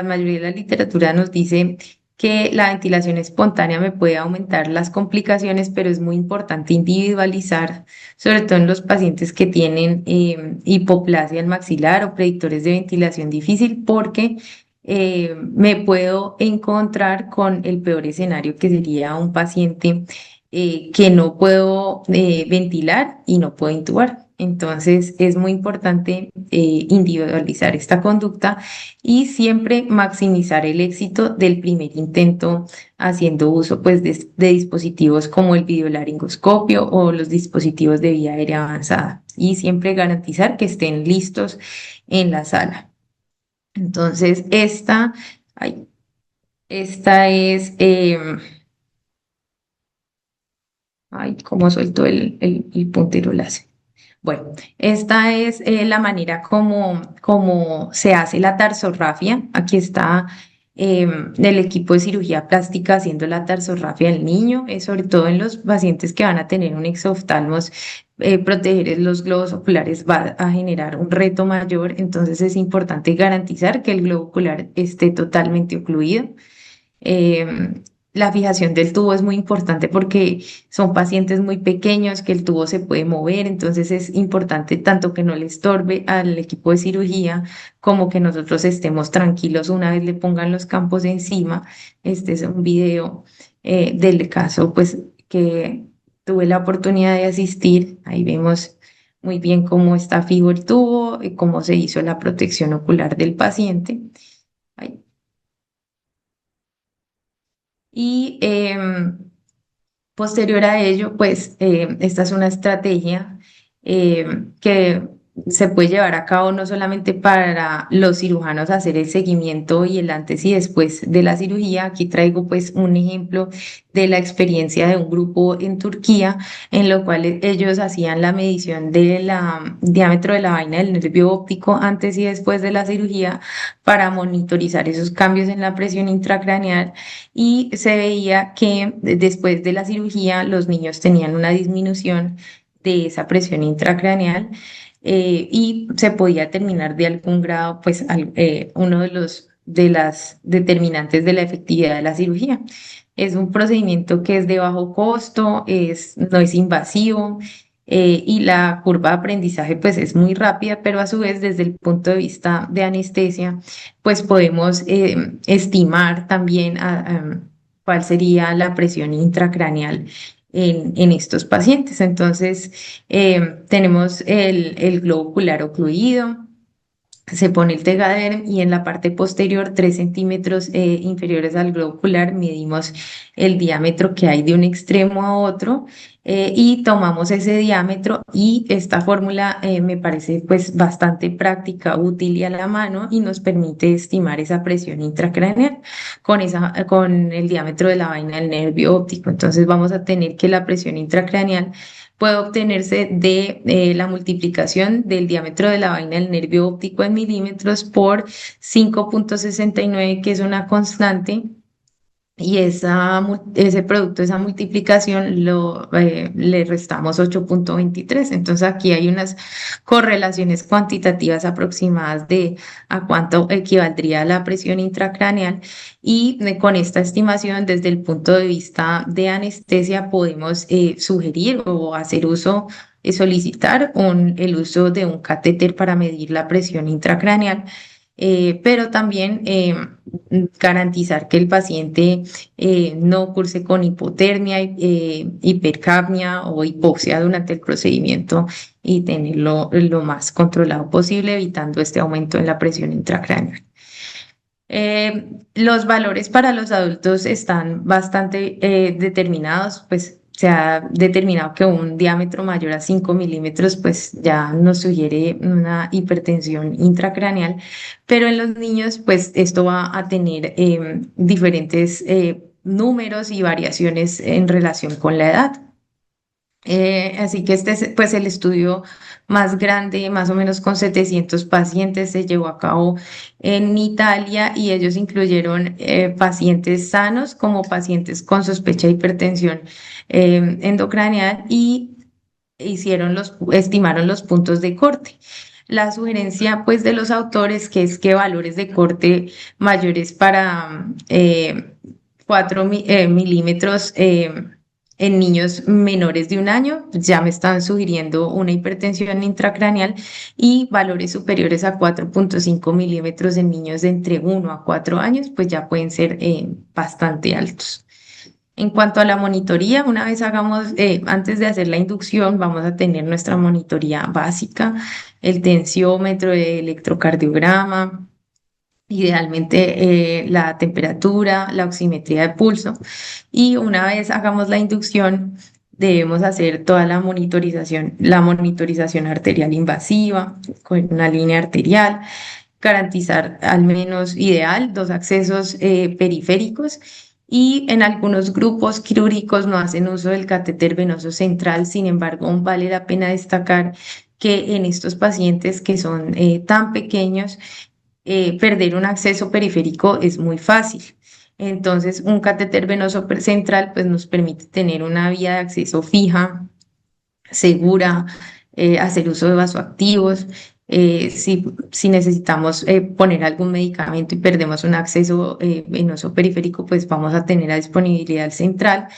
S1: mayoría de la literatura nos dice que la ventilación espontánea me puede aumentar las complicaciones, pero es muy importante individualizar, sobre todo en los pacientes que tienen hipoplasia en maxilar o predictores de ventilación difícil, porque me puedo encontrar con el peor escenario que sería un paciente que no puedo ventilar y no puedo intubar. Entonces es muy importante individualizar esta conducta y siempre maximizar el éxito del primer intento haciendo uso pues, de dispositivos como el videolaringoscopio o los dispositivos de vía aérea avanzada y siempre garantizar que estén listos en la sala. Entonces, ay, esta es, ay, cómo suelto el puntero láser. Bueno, esta es la manera como se hace la tarsorrafia. Aquí está el equipo de cirugía plástica haciendo la tarsorrafia del niño, sobre todo en los pacientes que van a tener un exoftalmos. Proteger los globos oculares va a generar un reto mayor, entonces es importante garantizar que el globo ocular esté totalmente ocluido. Eh, la fijación del tubo es muy importante porque son pacientes muy pequeños que el tubo se puede mover, entonces es importante tanto que no le estorbe al equipo de cirugía como que nosotros estemos tranquilos una vez le pongan los campos encima. Este es un video del caso pues que tuve la oportunidad de asistir. Ahí vemos muy bien cómo está fijo el tubo, cómo se hizo la protección ocular del paciente. Ahí. Y posterior a ello, pues esta es una estrategia que se puede llevar a cabo no solamente para los cirujanos hacer el seguimiento y el antes y después de la cirugía. Aquí traigo pues un ejemplo de la experiencia de un grupo en Turquía en lo cual ellos hacían la medición del diámetro de la vaina del nervio óptico antes y después de la cirugía para monitorizar esos cambios en la presión intracraneal y se veía que después de la cirugía los niños tenían una disminución de esa presión intracraneal y se podía terminar de algún grado, pues uno de las determinantes de la efectividad de la cirugía. Es un procedimiento que es de bajo costo, no es invasivo y la curva de aprendizaje pues es muy rápida, pero a su vez desde el punto de vista de anestesia pues podemos estimar también cuál sería la presión intracraneal en estos pacientes. Entonces, tenemos el globo ocular ocluido, se pone el tegaderm y en la parte posterior, 3 centímetros inferiores al globo ocular, medimos el diámetro que hay de un extremo a otro y tomamos ese diámetro y esta fórmula me parece pues bastante práctica, útil y a la mano y nos permite estimar esa presión intracraneal con el diámetro de la vaina del nervio óptico. Entonces vamos a tener que la presión intracraneal puede obtenerse de la multiplicación del diámetro de la vaina del nervio óptico en milímetros por 5,69, que es una constante, y ese producto, esa multiplicación, le restamos 8,23. Entonces aquí hay unas correlaciones cuantitativas aproximadas de a cuánto equivaldría la presión intracraneal. Y con esta estimación, desde el punto de vista de anestesia, podemos sugerir o hacer uso, solicitar el uso de un catéter para medir la presión intracraneal. Pero también garantizar que el paciente no curse con hipotermia, hipercapnia o hipoxia durante el procedimiento y tenerlo lo más controlado posible, evitando este aumento en la presión intracraneal. Los valores para los adultos están bastante determinados, pues se ha determinado que un diámetro mayor a 5 milímetros pues ya nos sugiere una hipertensión intracraneal, pero en los niños pues esto va a tener diferentes números y variaciones en relación con la edad. Así que este es pues el estudio más grande, más o menos con 700 pacientes, se llevó a cabo en Italia y ellos incluyeron pacientes sanos como pacientes con sospecha de hipertensión endocraneal y estimaron los puntos de corte. La sugerencia pues de los autores que es que valores de corte mayores para 4 milímetros en niños menores de un año ya me están sugiriendo una hipertensión intracraneal y valores superiores a 4,5 milímetros en niños de entre 1 a 4 años pues ya pueden ser bastante altos. En cuanto a la monitoría, una vez antes de hacer la inducción, vamos a tener nuestra monitoría básica, el tensiómetro, el electrocardiograma, idealmente la temperatura, la oximetría de pulso. Y una vez hagamos la inducción, debemos hacer toda la monitorización arterial invasiva con una línea arterial, garantizar al menos ideal dos accesos periféricos. Y en algunos grupos quirúrgicos no hacen uso del catéter venoso central. Sin embargo, vale la pena destacar que en estos pacientes que son tan pequeños, perder un acceso periférico es muy fácil. Entonces, un catéter venoso central pues, nos permite tener una vía de acceso fija, segura, hacer uso de vasoactivos. Si necesitamos poner algún medicamento y perdemos un acceso venoso periférico, pues vamos a tener a disponibilidad el central.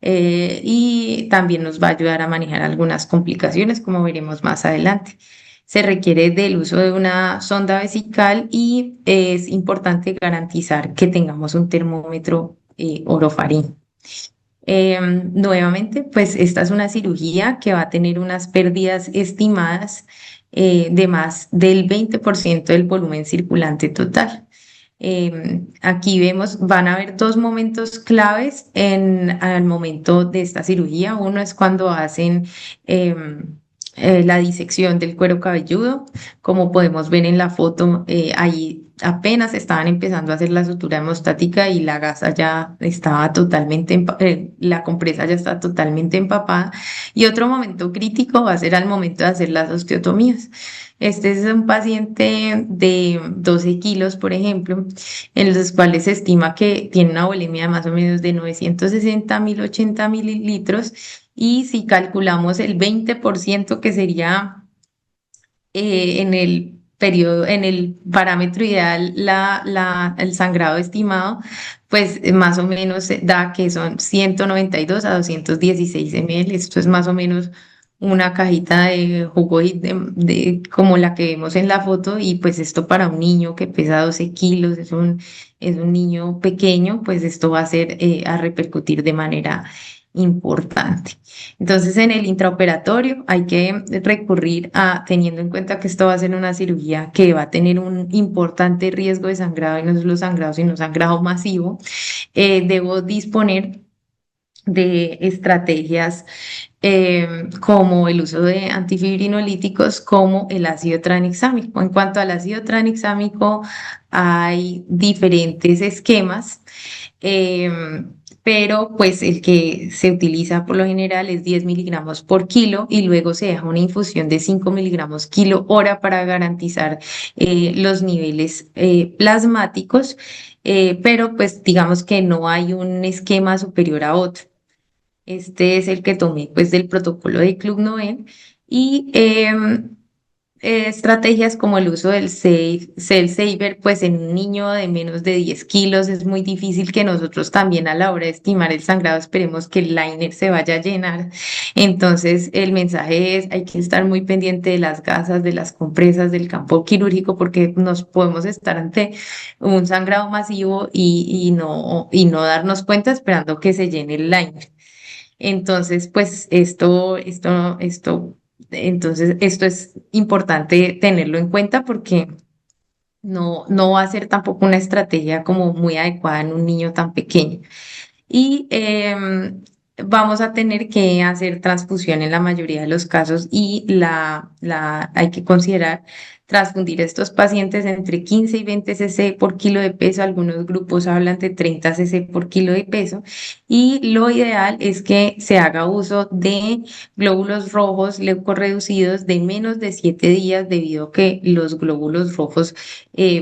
S1: Y también nos va a ayudar a manejar algunas complicaciones, como veremos más adelante. Se requiere del uso de una sonda vesical y es importante garantizar que tengamos un termómetro orofaríngeo. Nuevamente, pues esta es una cirugía que va a tener unas pérdidas estimadas de más del 20% del volumen circulante total. Aquí vemos, van a haber dos momentos claves al momento de esta cirugía. Uno es cuando hacen la disección del cuero cabelludo. Como podemos ver en la foto, ahí apenas estaban empezando a hacer la sutura hemostática y la gasa ya estaba la compresa ya está totalmente empapada. Y otro momento crítico va a ser al momento de hacer las osteotomías. Este es un paciente de 12 kilos, por ejemplo, en los cuales se estima que tiene una volemia de más o menos de 960 1080 mililitros. Y si calculamos el 20% que sería en el periodo, en el parámetro ideal, el sangrado estimado, pues más o menos da que son 192 a 216 ml. Esto es más o menos una cajita de jugo como la que vemos en la foto, y pues esto para un niño que pesa 12 kilos, es un niño pequeño, pues esto va a a repercutir de manera importante. Entonces, en el intraoperatorio hay que recurrir teniendo en cuenta que esto va a ser una cirugía que va a tener un importante riesgo de sangrado, y no solo sangrado, sino sangrado masivo. Debo disponer de estrategias como el uso de antifibrinolíticos, como el ácido tranexámico. En cuanto al ácido tranexámico, hay diferentes esquemas. Pero pues el que se utiliza por lo general es 10 miligramos por kilo, y luego se deja una infusión de 5 miligramos kilo hora para garantizar los niveles plasmáticos. Pero pues digamos que no hay un esquema superior a otro. Este es el que tomé pues del protocolo de Club Noven. Y estrategias como el uso del Cell Saver, pues en un niño de menos de 10 kilos es muy difícil que nosotros también, a la hora de estimar el sangrado, esperemos que el liner se vaya a llenar. Entonces el mensaje es: hay que estar muy pendiente de las gasas, de las compresas, del campo quirúrgico, porque nos podemos estar ante un sangrado masivo y no darnos cuenta, esperando que se llene el liner. Entonces, pues esto es importante tenerlo en cuenta, porque no va a ser tampoco una estrategia como muy adecuada en un niño tan pequeño. Y vamos a tener que hacer transfusión en la mayoría de los casos, y hay que considerar transfundir a estos pacientes entre 15 y 20 cc por kilo de peso. Algunos grupos hablan de 30 cc por kilo de peso, y lo ideal es que se haga uso de glóbulos rojos leucorreducidos de menos de 7 días, debido a que los glóbulos rojos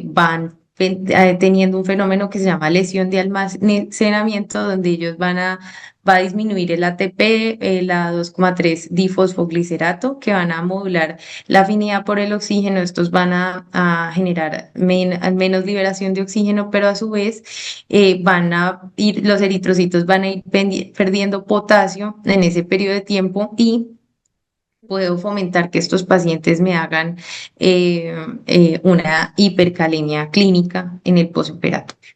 S1: van teniendo un fenómeno que se llama lesión de almacenamiento, donde ellos va a disminuir el ATP, la 2,3 difosfoglicerato, que van a modular la afinidad por el oxígeno. Estos van a generar menos liberación de oxígeno, pero a su vez los eritrocitos van a ir perdiendo potasio en ese periodo de tiempo, y puedo fomentar que estos pacientes me hagan una hipercalemia clínica en el posoperatorio.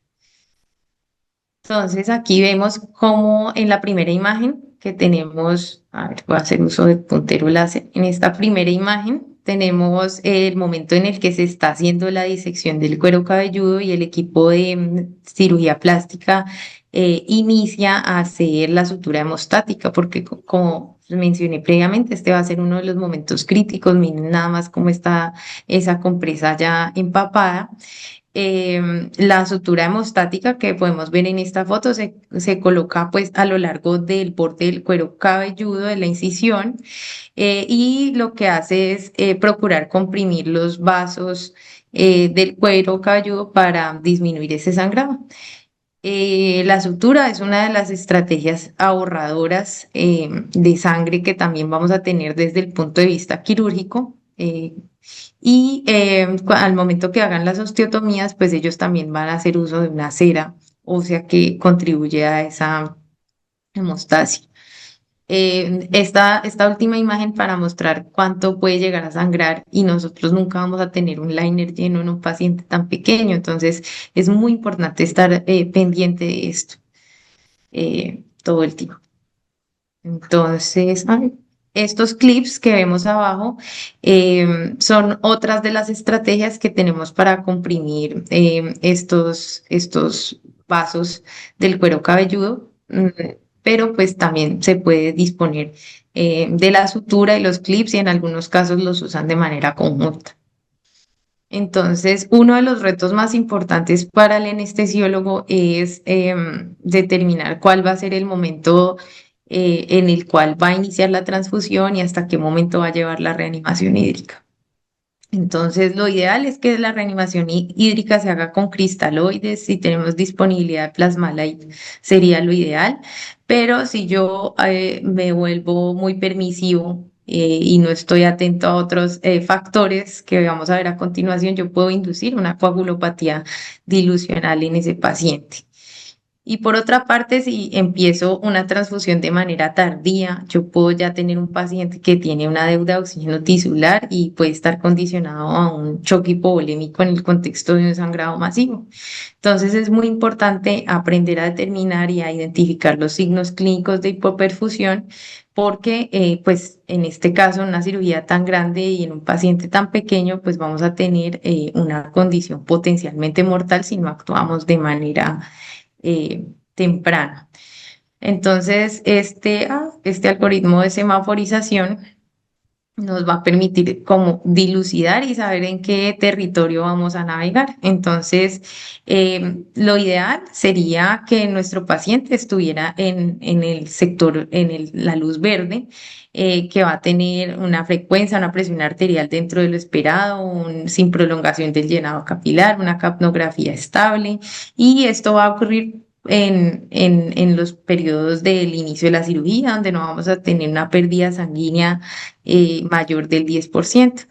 S1: Entonces aquí vemos cómo en la primera imagen que tenemos, a ver, voy a hacer uso del puntero láser. En esta primera imagen tenemos el momento en el que se está haciendo la disección del cuero cabelludo y el equipo de cirugía plástica inicia a hacer la sutura hemostática, porque como mencioné previamente, este va a ser uno de los momentos críticos. Miren nada más cómo está esa compresa ya empapada. La sutura hemostática que podemos ver en esta foto se coloca pues a lo largo del borde del cuero cabelludo de la incisión, y lo que hace es procurar comprimir los vasos del cuero cabelludo para disminuir ese sangrado. La sutura es una de las estrategias ahorradoras de sangre que también vamos a tener desde el punto de vista quirúrgico. Al momento que hagan las osteotomías, pues ellos también van a hacer uso de una cera ósea que contribuye a esa hemostasia. Esta última imagen para mostrar cuánto puede llegar a sangrar y nosotros nunca vamos a tener un liner lleno en un paciente tan pequeño, entonces es muy importante estar pendiente de esto todo el tiempo. Entonces, ay, estos clips que vemos abajo son otras de las estrategias que tenemos para comprimir estos vasos del cuero cabelludo, pero pues también se puede disponer de la sutura y los clips y en algunos casos los usan de manera conjunta. Entonces, uno de los retos más importantes para el anestesiólogo es determinar cuál va a ser el momento en el cual va a iniciar la transfusión y hasta qué momento va a llevar la reanimación hídrica. Entonces, lo ideal es que la reanimación hídrica se haga con cristaloides. Si tenemos disponibilidad de Plasma-Light, sería lo ideal. Pero si yo me vuelvo muy permisivo y no estoy atento a otros factores que vamos a ver a continuación, yo puedo inducir una coagulopatía dilucional en ese paciente. Y por otra parte, si empiezo una transfusión de manera tardía, yo puedo ya tener un paciente que tiene una deuda de oxígeno tisular y puede estar condicionado a un choque hipovolémico en el contexto de un sangrado masivo. Entonces es muy importante aprender a determinar y a identificar los signos clínicos de hipoperfusión porque pues en este caso, en una cirugía tan grande y en un paciente tan pequeño, pues vamos a tener una condición potencialmente mortal si no actuamos de manera temprano. Entonces, este algoritmo de semaforización nos va a permitir como dilucidar y saber en qué territorio vamos a navegar. Entonces, lo ideal sería que nuestro paciente estuviera en el sector, la luz verde, que va a tener una frecuencia, una presión arterial dentro de lo esperado, sin prolongación del llenado capilar, una capnografía estable, y esto va a ocurrir en los periodos del inicio de la cirugía, donde no vamos a tener una pérdida sanguínea mayor del 10%.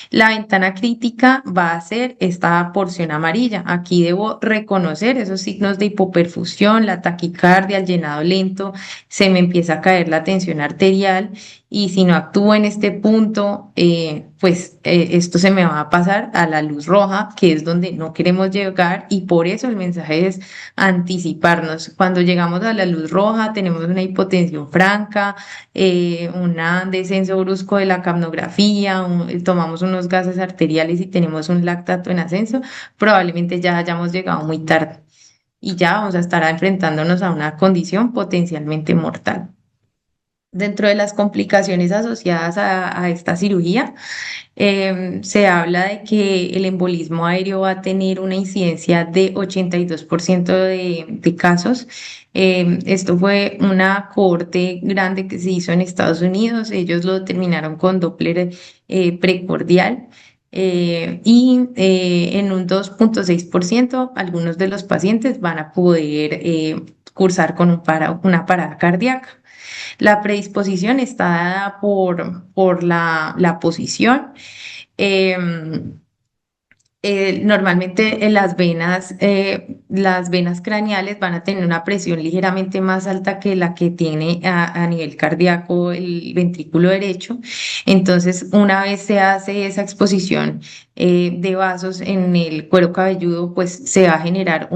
S1: La ventana crítica va a ser esta porción amarilla. Aquí debo reconocer esos signos de hipoperfusión, la taquicardia, el llenado lento, se me empieza a caer la tensión arterial y si no actúo en este punto, pues esto se me va a pasar a la luz roja, que es donde no queremos llegar y por eso el mensaje es anticiparnos. Cuando llegamos a la luz roja tenemos una hipotensión franca, un descenso brusco de la capnografía, tomamos unos gases arteriales y tenemos un lactato en ascenso, probablemente ya hayamos llegado muy tarde y ya vamos a estar enfrentándonos a una condición potencialmente mortal. Dentro de las complicaciones asociadas a esta cirugía, se habla de que el embolismo aéreo va a tener una incidencia de 82% de casos. Esto fue una cohorte grande que se hizo en Estados Unidos. Ellos lo determinaron con Doppler precordial. En un 2,6% algunos de los pacientes van a poder cursar con una parada cardíaca. La predisposición está dada por la posición. Em, Normalmente las venas craneales van a tener una presión ligeramente más alta que la que tiene a nivel cardíaco el ventrículo derecho. Entonces, una vez se hace esa exposición de vasos en el cuero cabelludo, pues se va a generar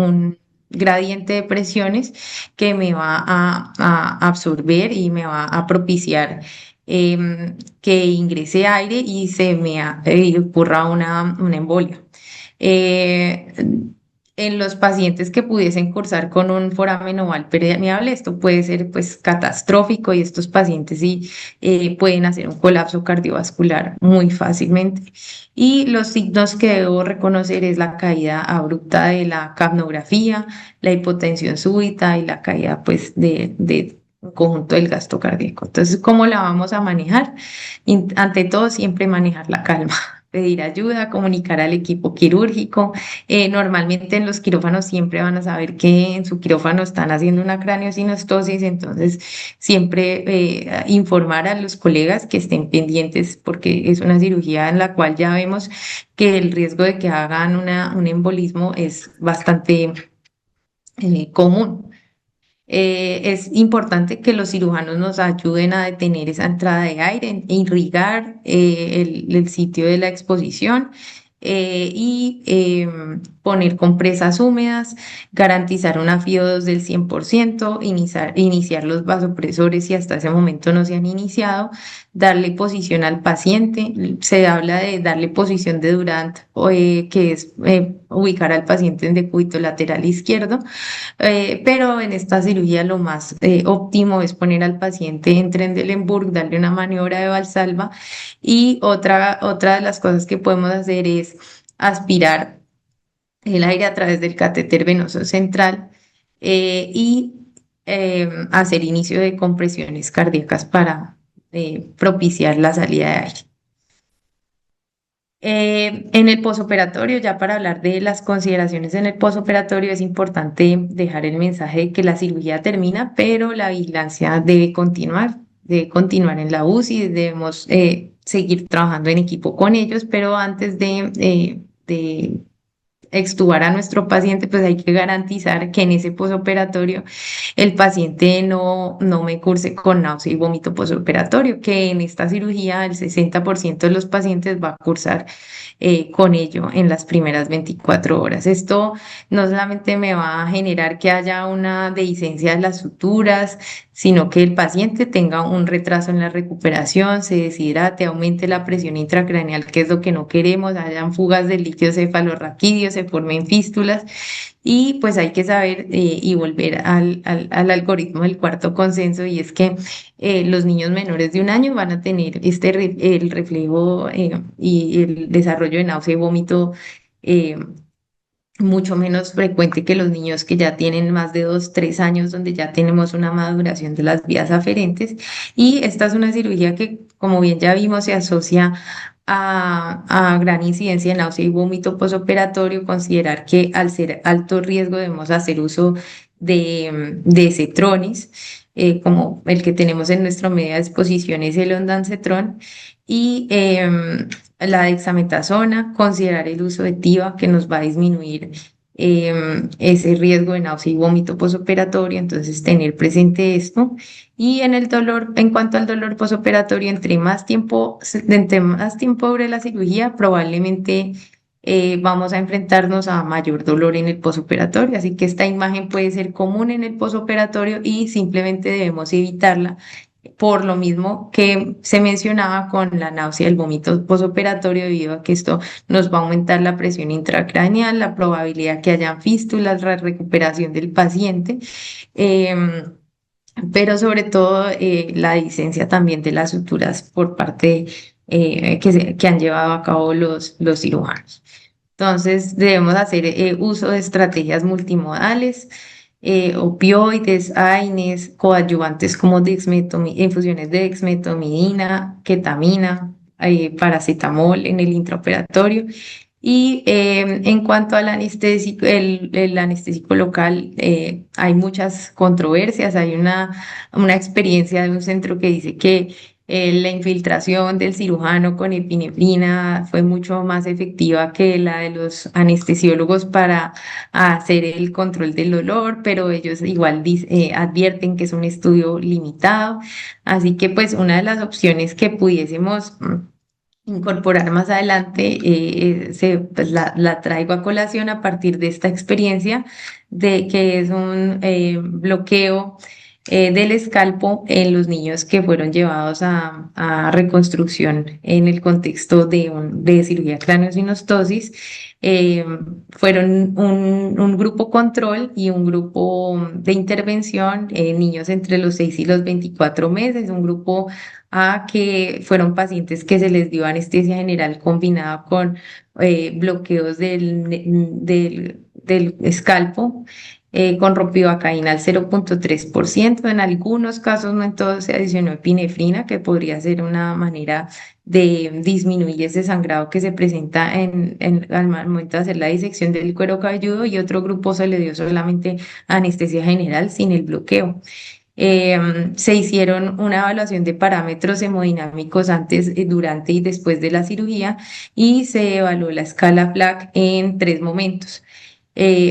S1: gradiente de presiones que me va a absorber y me va a propiciar que ingrese aire y ocurra una embolia. Eh, en los pacientes que pudiesen cursar con un foramen oval permeable, esto puede ser pues catastrófico y estos pacientes sí pueden hacer un colapso cardiovascular muy fácilmente. Y los signos que debo reconocer es la caída abrupta de la capnografía, la hipotensión súbita y la caída pues de un conjunto del gasto cardíaco. Entonces, ¿cómo la vamos a manejar? Ante todo, siempre manejar la calma. Pedir ayuda, comunicar al equipo quirúrgico. Normalmente en los quirófanos siempre van a saber que en su quirófano están haciendo una craneosinostosis, entonces siempre informar a los colegas que estén pendientes porque es una cirugía en la cual ya vemos que el riesgo de que hagan un embolismo es bastante común. Es importante que los cirujanos nos ayuden a detener esa entrada de aire, irrigar el sitio de la exposición y poner compresas húmedas, garantizar una FIO2 del 100%, iniciar los vasopresores si hasta ese momento no se han iniciado, darle posición al paciente. Se habla de darle posición de Durant, que es ubicar al paciente en decúbito lateral izquierdo, pero en esta cirugía lo más óptimo es poner al paciente en Trendelenburg, darle una maniobra de Valsalva y otra de las cosas que podemos hacer es aspirar el aire a través del catéter venoso central y hacer inicio de compresiones cardíacas para propiciar la salida de aire. En el posoperatorio, ya para hablar de las consideraciones en el posoperatorio, es importante dejar el mensaje de que la cirugía termina, pero la vigilancia debe continuar en la UCI, debemos seguir trabajando en equipo con ellos, pero antes de extubar a nuestro paciente, pues hay que garantizar que en ese posoperatorio el paciente no me curse con náusea y vómito posoperatorio, que en esta cirugía el 60% de los pacientes va a cursar con ello en las primeras 24 horas. Esto no solamente me va a generar que haya una dehiscencia de las suturas, sino que el paciente tenga un retraso en la recuperación, se deshidrate, aumente la presión intracraneal, que es lo que no queremos, hayan fugas de líquido cefalorraquídeo, se formen fístulas y pues hay que saber y volver al algoritmo del cuarto consenso y es que los niños menores de 1 año van a tener el reflejo y el desarrollo de náusea y vómito eh, mucho menos frecuente que los niños que ya tienen más de 2, 3 años, donde ya tenemos una maduración de las vías aferentes. Y esta es una cirugía que, como bien ya vimos, se asocia a gran incidencia de náusea y vómito posoperatorio. Considerar que al ser alto riesgo debemos hacer uso de cetrones, como el que tenemos en nuestra media disposición es el ondansetron. Y la dexametasona, considerar el uso de TIVA que nos va a disminuir ese riesgo de náusea y vómito posoperatorio, entonces tener presente esto. Y en el dolor, en cuanto al dolor posoperatorio, entre más tiempo dure la cirugía, probablemente vamos a enfrentarnos a mayor dolor en el posoperatorio, así que esta imagen puede ser común en el posoperatorio y simplemente debemos evitarla por lo mismo que se mencionaba con la náusea y el vómito posoperatorio, debido a que esto nos va a aumentar la presión intracraneal, la probabilidad que hayan fístulas, la recuperación del paciente, em, pero sobre todo la licencia también de las suturas por parte que han llevado a cabo los cirujanos. Entonces, debemos hacer uso de estrategias multimodales, opioides, AINES, coadyuvantes como infusiones de dexmedetomidina, ketamina, paracetamol en el intraoperatorio. Y en cuanto al anestésico, el anestésico local, hay muchas controversias. Hay una experiencia de un centro que dice que la infiltración del cirujano con epinefrina fue mucho más efectiva que la de los anestesiólogos para hacer el control del dolor, pero ellos igual advierten que es un estudio limitado. Así que pues una de las opciones que pudiésemos incorporar más adelante, pues la traigo a colación a partir de esta experiencia de que es un bloqueo del escalpo en los niños que fueron llevados a reconstrucción en el contexto de cirugía craneosinostosis. Eh, Fueron un grupo control y un grupo de intervención, niños entre los 6 y los 24 meses, un grupo a que fueron pacientes que se les dio anestesia general combinada con bloqueos del escalpo, con ropivacaína al 0,3%. En algunos casos, no en todos, se adicionó epinefrina, que podría ser una manera de disminuir ese sangrado que se presenta al momento de hacer la disección del cuero cabelludo, y otro grupo se le dio solamente anestesia general sin el bloqueo. Se hicieron una evaluación de parámetros hemodinámicos antes, durante y después de la cirugía, y se evaluó la escala FLAC en 3 momentos: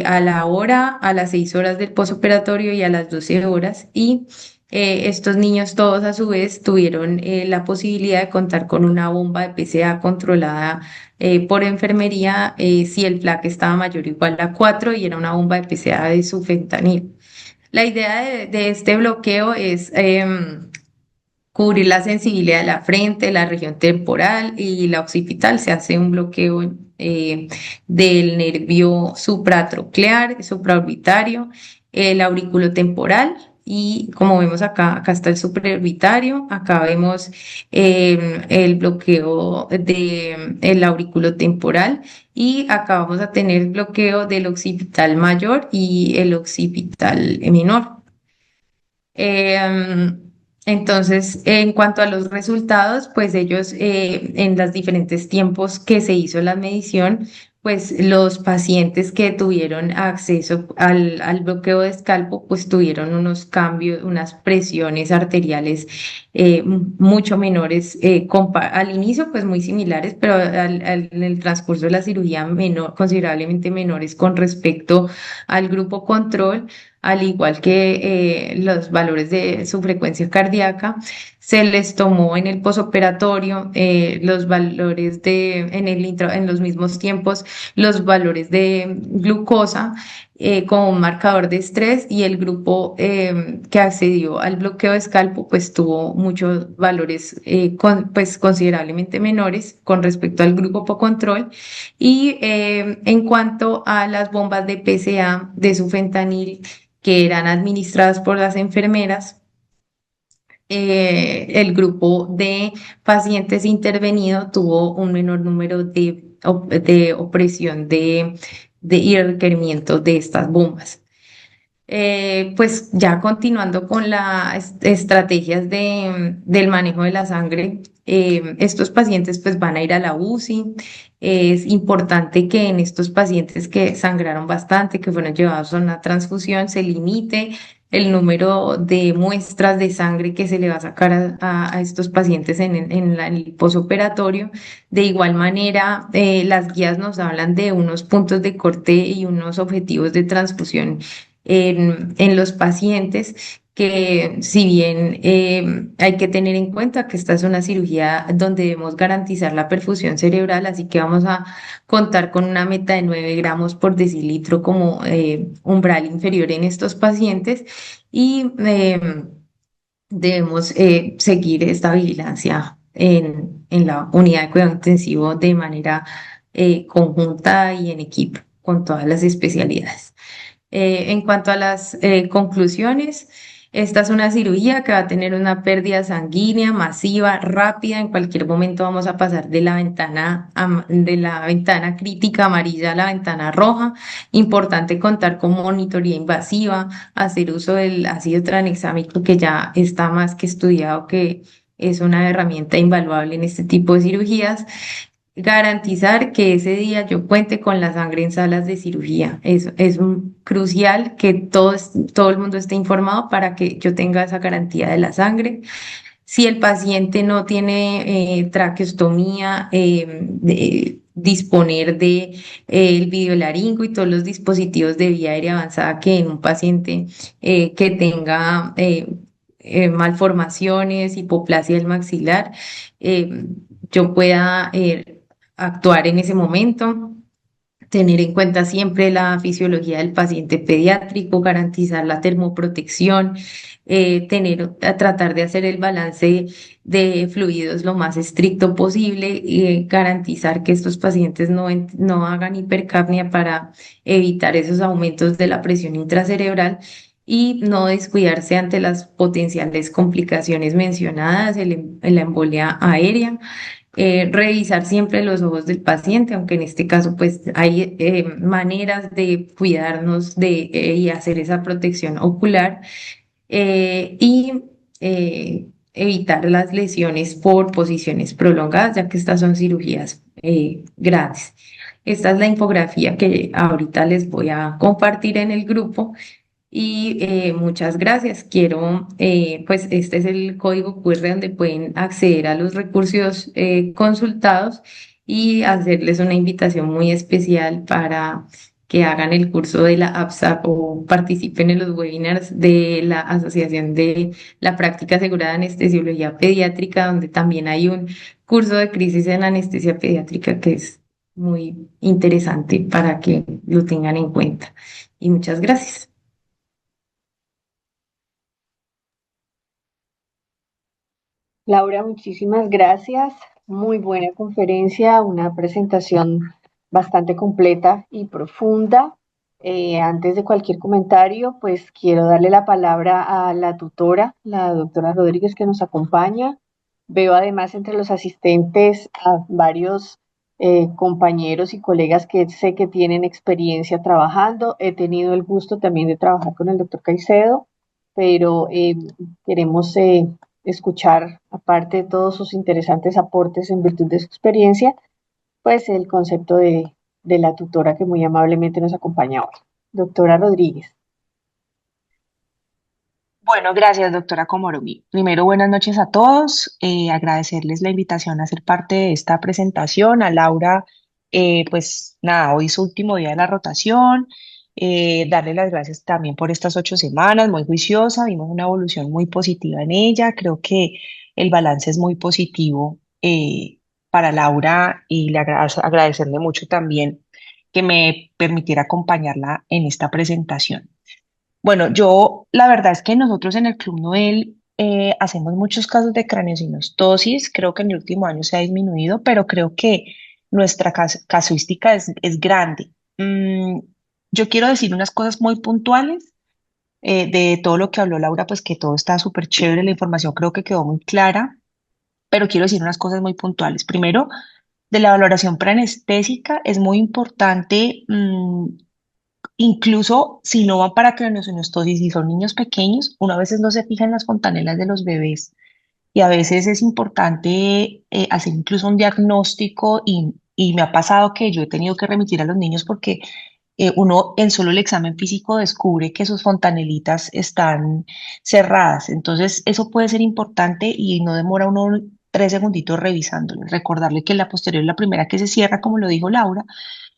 S1: a la hora, a las 6 horas del posoperatorio y a las 12 horas. Y estos niños todos a su vez tuvieron la posibilidad de contar con una bomba de PCA controlada por enfermería, si el FLAC estaba mayor o igual a 4, y era una bomba de PCA de sufentanil. La idea de este bloqueo es cubrir la sensibilidad de la frente, la región temporal y la occipital. Se hace un bloqueo del nervio supratroclear, supraorbitario, el auriculotemporal. Y como vemos acá, acá está el supraorbitario, acá vemos el bloqueo del auriculotemporal, y acá vamos a tener bloqueo del occipital mayor y el occipital menor. Eh, entonces, en cuanto a los resultados, pues ellos, en los diferentes tiempos que se hizo la medición, pues los pacientes que tuvieron acceso al bloqueo de escalpo, pues tuvieron unos cambios, unas presiones arteriales mucho menores, al inicio pues muy similares, pero en el transcurso de la cirugía considerablemente menores con respecto al grupo control, al igual que los valores de su frecuencia cardíaca. Se les tomó en el posoperatorio los valores en los mismos tiempos, los valores de glucosa como un marcador de estrés, y el grupo que accedió al bloqueo de escalpo pues tuvo muchos valores pues considerablemente menores con respecto al grupo por control. Y en cuanto a las bombas de PCA de sufentanil que eran administradas por las enfermeras, el grupo de pacientes intervenido tuvo un menor número de opresión y requerimiento de estas bombas. Pues ya continuando con las estrategias del manejo de la sangre, estos pacientes pues van a ir a la UCI. Es importante que en estos pacientes que sangraron bastante, que fueron llevados a una transfusión, se limite el número de muestras de sangre que se le va a sacar a estos pacientes en el posoperatorio. De igual manera, las guías nos hablan de unos puntos de corte y unos objetivos de transfusión en los pacientes, que si bien hay que tener en cuenta que esta es una cirugía donde debemos garantizar la perfusión cerebral, así que vamos a contar con una meta de 9 gramos por decilitro como umbral inferior en estos pacientes. Y debemos seguir esta vigilancia en la unidad de cuidado intensivo de manera conjunta y en equipo con todas las especialidades. En cuanto a las conclusiones, esta es una cirugía que va a tener una pérdida sanguínea masiva, rápida. En cualquier momento vamos a pasar de la ventana crítica amarilla a la ventana roja. Importante contar con monitoría invasiva, hacer uso del ácido tranexámico, que ya está más que estudiado, que es una herramienta invaluable en este tipo de cirugías. Garantizar que ese día yo cuente con la sangre en salas de cirugía. Es crucial que todo el mundo esté informado para que yo tenga esa garantía de la sangre. Si el paciente no tiene traqueostomía, disponer de el videolaringo y todos los dispositivos de vía aérea avanzada que en un paciente que tenga malformaciones, hipoplasia del maxilar, eh, yo pueda actuar en ese momento. Tener en cuenta siempre la fisiología del paciente pediátrico, garantizar la termoprotección, tratar de hacer el balance de fluidos lo más estricto posible y garantizar que estos pacientes no hagan hipercapnia para evitar esos aumentos de la presión intracerebral y no descuidarse ante las potenciales complicaciones mencionadas, la embolia aérea. Revisar siempre los ojos del paciente, aunque en este caso pues hay maneras de cuidarnos y hacer esa protección ocular y evitar las lesiones por posiciones prolongadas, ya que estas son cirugías grandes. Esta es la infografía que ahorita les voy a compartir en el grupo y muchas gracias. Pues este es el código QR donde pueden acceder a los recursos consultados y hacerles una invitación muy especial para que hagan el curso de la APSAP o participen en los webinars de la Asociación de la Práctica Asegurada de Anestesiología Pediátrica, donde también hay un curso de crisis en anestesia pediátrica que es muy interesante para que lo tengan en cuenta. Y muchas gracias.
S2: Laura, muchísimas gracias. Muy buena conferencia, una presentación bastante completa y profunda. Antes de cualquier comentario, pues quiero darle la palabra a la tutora, la doctora Rodríguez, que nos acompaña. Veo además entre los asistentes a varios compañeros y colegas que sé que tienen experiencia trabajando. He tenido el gusto también de trabajar con el doctor Caicedo, pero queremos escuchar, aparte de todos sus interesantes aportes en virtud de su experiencia, pues el concepto de la tutora que muy amablemente nos acompaña hoy. Doctora Rodríguez.
S3: Bueno, gracias, doctora Komoromi. Primero, buenas noches a todos. Agradecerles la invitación a ser parte de esta presentación. A Laura, pues nada, hoy es su último día de la rotación. Darle las gracias también por estas 8 semanas, muy juiciosa. Vimos una evolución muy positiva en ella. Creo que el balance es muy positivo para Laura y agradecerle mucho también que me permitiera acompañarla en esta presentación. Bueno, la verdad es que nosotros en el Club Noel hacemos muchos casos de craneosinostosis. Creo que en el último año se ha disminuido, pero creo que nuestra casuística es grande. Yo quiero decir unas cosas muy puntuales de todo lo que habló Laura, pues que todo está súper chévere, la información creo que quedó muy clara, pero quiero decir unas cosas muy puntuales. Primero, de la valoración preanestésica es muy importante. Incluso si no van para craniosynostosis y son niños pequeños, uno a veces no se fija en las fontanelas de los bebés y a veces es importante hacer incluso un diagnóstico y me ha pasado que yo he tenido que remitir a los niños porque uno en solo el examen físico descubre que sus fontanelitas están cerradas. Entonces eso puede ser importante y no demora uno 3 segunditos revisándolo. Recordarle que la posterior es la primera que se cierra, como lo dijo Laura,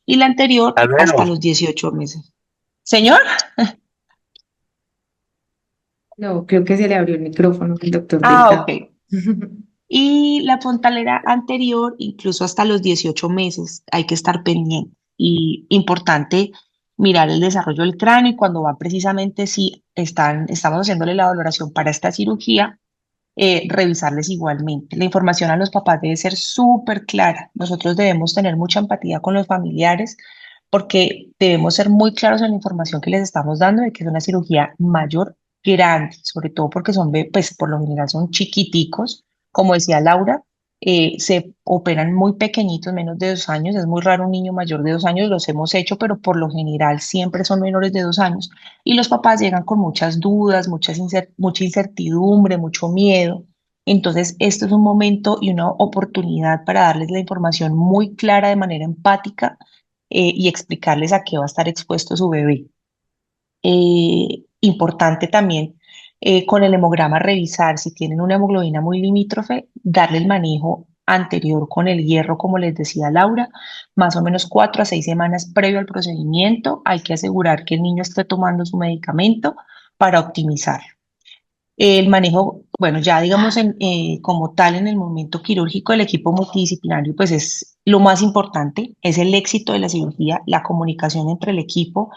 S3: y la anterior hasta
S4: Alberto,
S3: los 18 meses. Señor.
S1: No, creo que se le abrió el micrófono al doctor
S3: Ah, ok.
S1: Delgado.
S3: Y la fontanera anterior, incluso hasta los 18 meses, hay que estar pendiente. Y importante mirar el desarrollo del cráneo y cuando va precisamente si estamos haciéndole la valoración para esta cirugía, revisarles igualmente. La información a los papás debe ser súper clara. Nosotros debemos tener mucha empatía con los familiares porque debemos ser muy claros en la información que les estamos dando de que es una cirugía mayor, grande, sobre todo porque pues por lo general son chiquiticos, como decía Laura, se operan muy pequeñitos, menos de 2 años, es muy raro un niño mayor de 2 años, los hemos hecho, pero por lo general siempre son menores de 2 años y los papás llegan con muchas dudas, mucha incertidumbre, mucho miedo. Entonces, esto es un momento y una oportunidad para darles la información muy clara de manera empática y explicarles a qué va a estar expuesto su bebé. Importante también con el hemograma revisar si tienen una hemoglobina muy limítrofe, darle el manejo anterior con el hierro, como les decía Laura, más o menos 4 a 6 semanas previo al procedimiento. Hay que asegurar que el niño esté tomando su medicamento para optimizar. El manejo, bueno, ya digamos como tal en el momento quirúrgico, el equipo multidisciplinario, pues es lo más importante, es el éxito de la cirugía, la comunicación entre el equipo,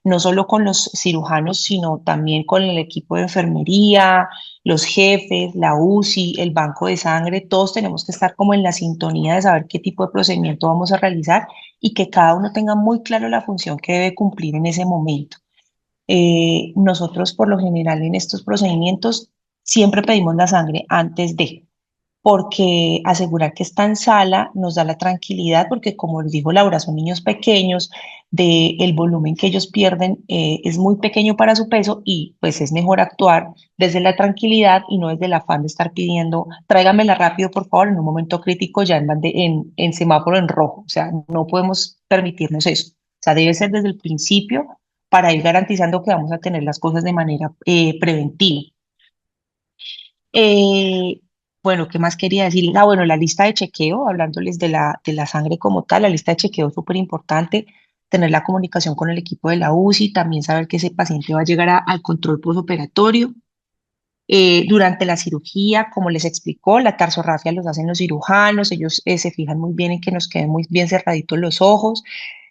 S3: no solo con los cirujanos, sino también con el equipo de enfermería, los jefes, la UCI, el banco de sangre, todos tenemos que estar como en la sintonía de saber qué tipo de procedimiento vamos a realizar y que cada uno tenga muy claro la función que debe cumplir en ese momento. Nosotros por lo general en estos procedimientos siempre pedimos la sangre antes de, porque asegurar que está en sala nos da la tranquilidad, porque como les dijo Laura, son niños pequeños, el volumen que ellos pierden es muy pequeño para su peso y pues es mejor actuar desde la tranquilidad y no desde el afán de estar pidiendo, tráigamela rápido por favor en un momento crítico ya en semáforo en rojo, o sea, no podemos permitirnos eso, o sea, debe ser desde el principio para ir garantizando que vamos a tener las cosas de manera preventiva. Eh, bueno, ¿qué más quería decir? Ah, bueno, la lista de chequeo, hablándoles de la sangre como tal, la lista de chequeo es súper importante, tener la comunicación con el equipo de la UCI, también saber que ese paciente va a llegar al control posoperatorio. Durante la cirugía, como les explicó, la tarsorrafia los hacen los cirujanos, ellos se fijan muy bien en que nos queden muy bien cerraditos los ojos.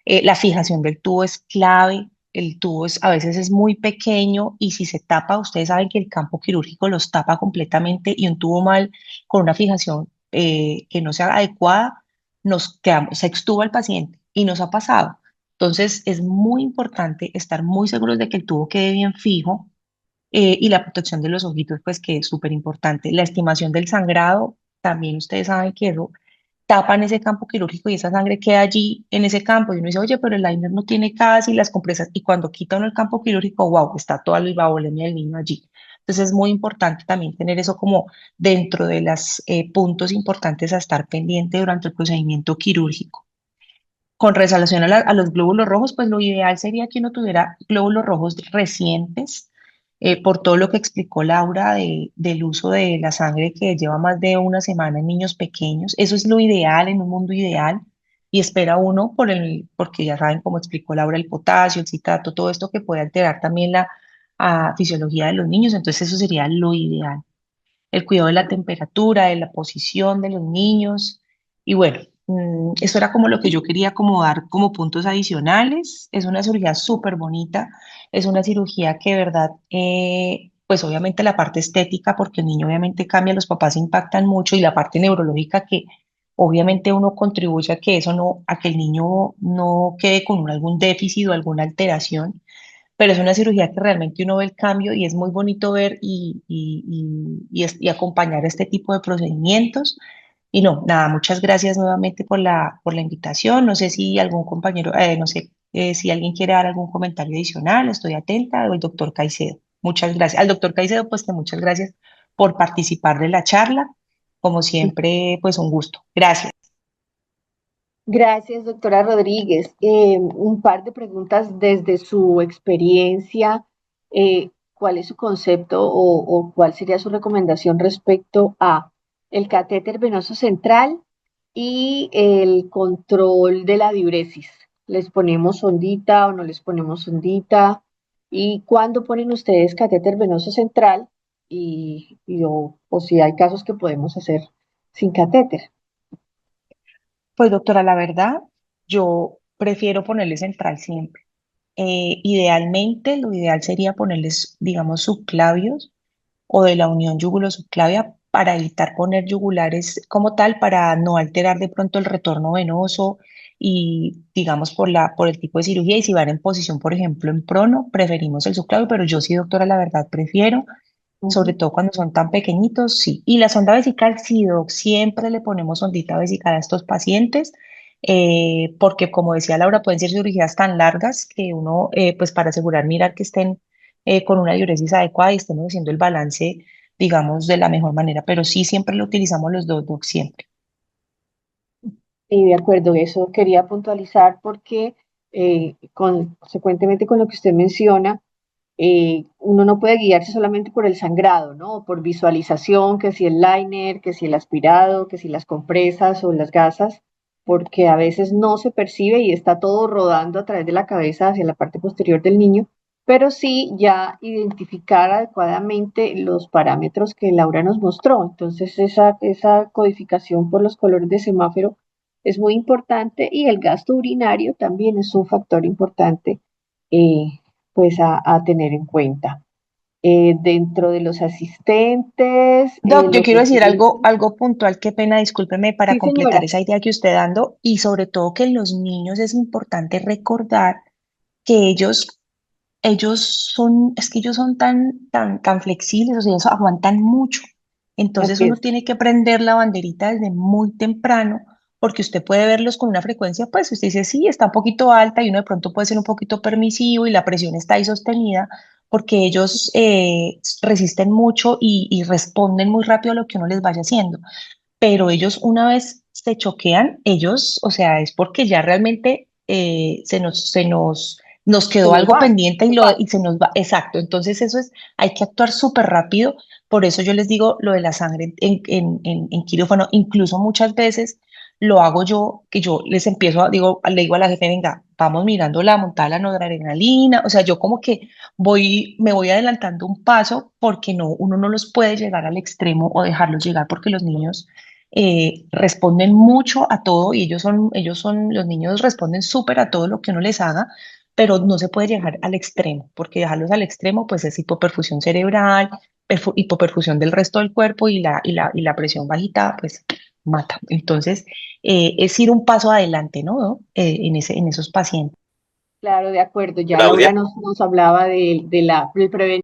S3: La fijación del tubo es clave. El tubo a veces es muy pequeño y si se tapa, ustedes saben que el campo quirúrgico los tapa completamente y un tubo mal con una fijación que no sea adecuada, nos quedamos, se extuba el paciente y nos ha pasado. Entonces es muy importante estar muy seguros de que el tubo quede bien fijo y la protección de los ojitos, pues que es súper importante. La estimación del sangrado, también ustedes saben que eso tapan ese campo quirúrgico y esa sangre queda allí en ese campo. Y uno dice, oye, pero el liner no tiene casi las compresas. Y cuando quita uno el campo quirúrgico, wow, está toda la hipovolemia del niño allí. Entonces es muy importante también tener eso como dentro de los puntos importantes a estar pendiente durante el procedimiento quirúrgico. Con relación a los glóbulos rojos, pues lo ideal sería que uno tuviera glóbulos rojos recientes, por todo lo que explicó Laura del uso de la sangre que lleva más de una semana en niños pequeños. Eso es lo ideal en un mundo ideal y espera uno porque ya saben, como explicó Laura, el potasio, el citrato, todo esto que puede alterar también la fisiología de los niños. Entonces eso sería lo ideal, el cuidado de la temperatura, de la posición de los niños. Y bueno, eso era como lo que yo quería como dar como puntos adicionales. Es una cirugía súper bonita, es una cirugía que de verdad, pues obviamente la parte estética, porque el niño obviamente cambia, los papás impactan mucho y la parte neurológica que obviamente uno contribuye a que eso no, a que el niño no quede con algún déficit o alguna alteración, pero es una cirugía que realmente uno ve el cambio y es muy bonito ver y acompañar este tipo de procedimientos. Y no, nada, muchas gracias nuevamente por la invitación. No sé si algún compañero, no sé si alguien quiere dar algún comentario adicional, estoy atenta, o el doctor Caicedo. Muchas gracias. Al doctor Caicedo, pues que muchas gracias por participar de la charla. Como siempre, pues un gusto. Gracias.
S2: Gracias, doctora Rodríguez. Un par de preguntas desde su experiencia. ¿Cuál es su concepto o cuál sería su recomendación respecto a el catéter venoso central y el control de la diuresis? ¿Les ponemos sondita o no les ponemos sondita? ¿Y cuándo ponen ustedes catéter venoso central? O si hay casos que podemos hacer sin catéter.
S3: Pues doctora, la verdad, yo prefiero ponerle central siempre. Idealmente, lo ideal sería ponerles, digamos, subclavios o de la unión yugulo-subclavia para evitar poner yugulares como tal, para no alterar de pronto el retorno venoso y, digamos, por el tipo de cirugía. Y si van en posición, por ejemplo, en prono, preferimos el subclavio, pero yo sí, doctora, la verdad, prefiero, sobre todo cuando son tan pequeñitos, sí. Y la sonda vesical, sí, doc, siempre le ponemos sondita vesical a estos pacientes, porque como decía Laura, pueden ser cirugías tan largas que uno, pues para asegurar, mirar que estén con una diuresis adecuada y estemos haciendo el balance, digamos, de la mejor manera. Pero sí, siempre lo utilizamos los dos, doc, siempre.
S2: Y de acuerdo, eso quería puntualizar porque consecuentemente con lo que usted menciona, uno no puede guiarse solamente por el sangrado, ¿no? Por visualización, que si el liner, que si el aspirado, que si las compresas o las gasas, porque a veces no se percibe y está todo rodando a través de la cabeza hacia la parte posterior del niño pero sí ya identificar adecuadamente los parámetros que Laura nos mostró. Entonces, esa codificación por los colores de semáforo es muy importante y el gasto urinario también es un factor importante eh, pues a tener en cuenta. Dentro de los asistentes,
S3: Doc, yo
S2: los
S3: quiero decir algo,
S2: estudiantes.
S3: algo puntual, qué pena, discúlpeme para
S2: Sí,
S3: completar
S2: señora.
S3: esa idea que usted dando y sobre todo que en los niños es importante recordar que ellos son, es que ellos son tan flexibles, o sea, ellos aguantan mucho. Entonces
S2: Así
S3: uno
S2: es.
S3: tiene que prender la banderita desde muy temprano, porque usted puede verlos con una frecuencia, pues usted dice, sí, está un poquito alta y uno de pronto puede ser un poquito permisivo y la presión está ahí sostenida, porque ellos resisten mucho y responden muy rápido a lo que uno les vaya haciendo. Pero ellos una vez se choquean, ellos, o sea, es porque ya realmente nos
S2: Se
S3: quedó
S2: nos
S3: algo
S2: va.
S3: pendiente y se nos va. Exacto. Entonces eso es, hay que actuar súper rápido. Por eso yo les digo lo de la sangre en quirófano. Incluso muchas veces lo hago yo, que yo les empiezo le digo a la jefe, venga, vamos mirando la montada de la noradrenalina. O sea, yo como que me voy adelantando un paso porque no, uno no los puede llegar al extremo o dejarlos llegar porque los niños responden mucho a todo y los niños responden súper a todo lo que uno les haga, pero no se puede llegar al extremo, porque dejarlos al extremo pues es hipoperfusión cerebral, hipoperfusión del resto del cuerpo y la presión bajita pues mata. Entonces, es ir un paso adelante, ¿no? En esos pacientes.
S2: Claro, de acuerdo. Ya
S4: Claudia.
S2: Laura nos hablaba del prevenir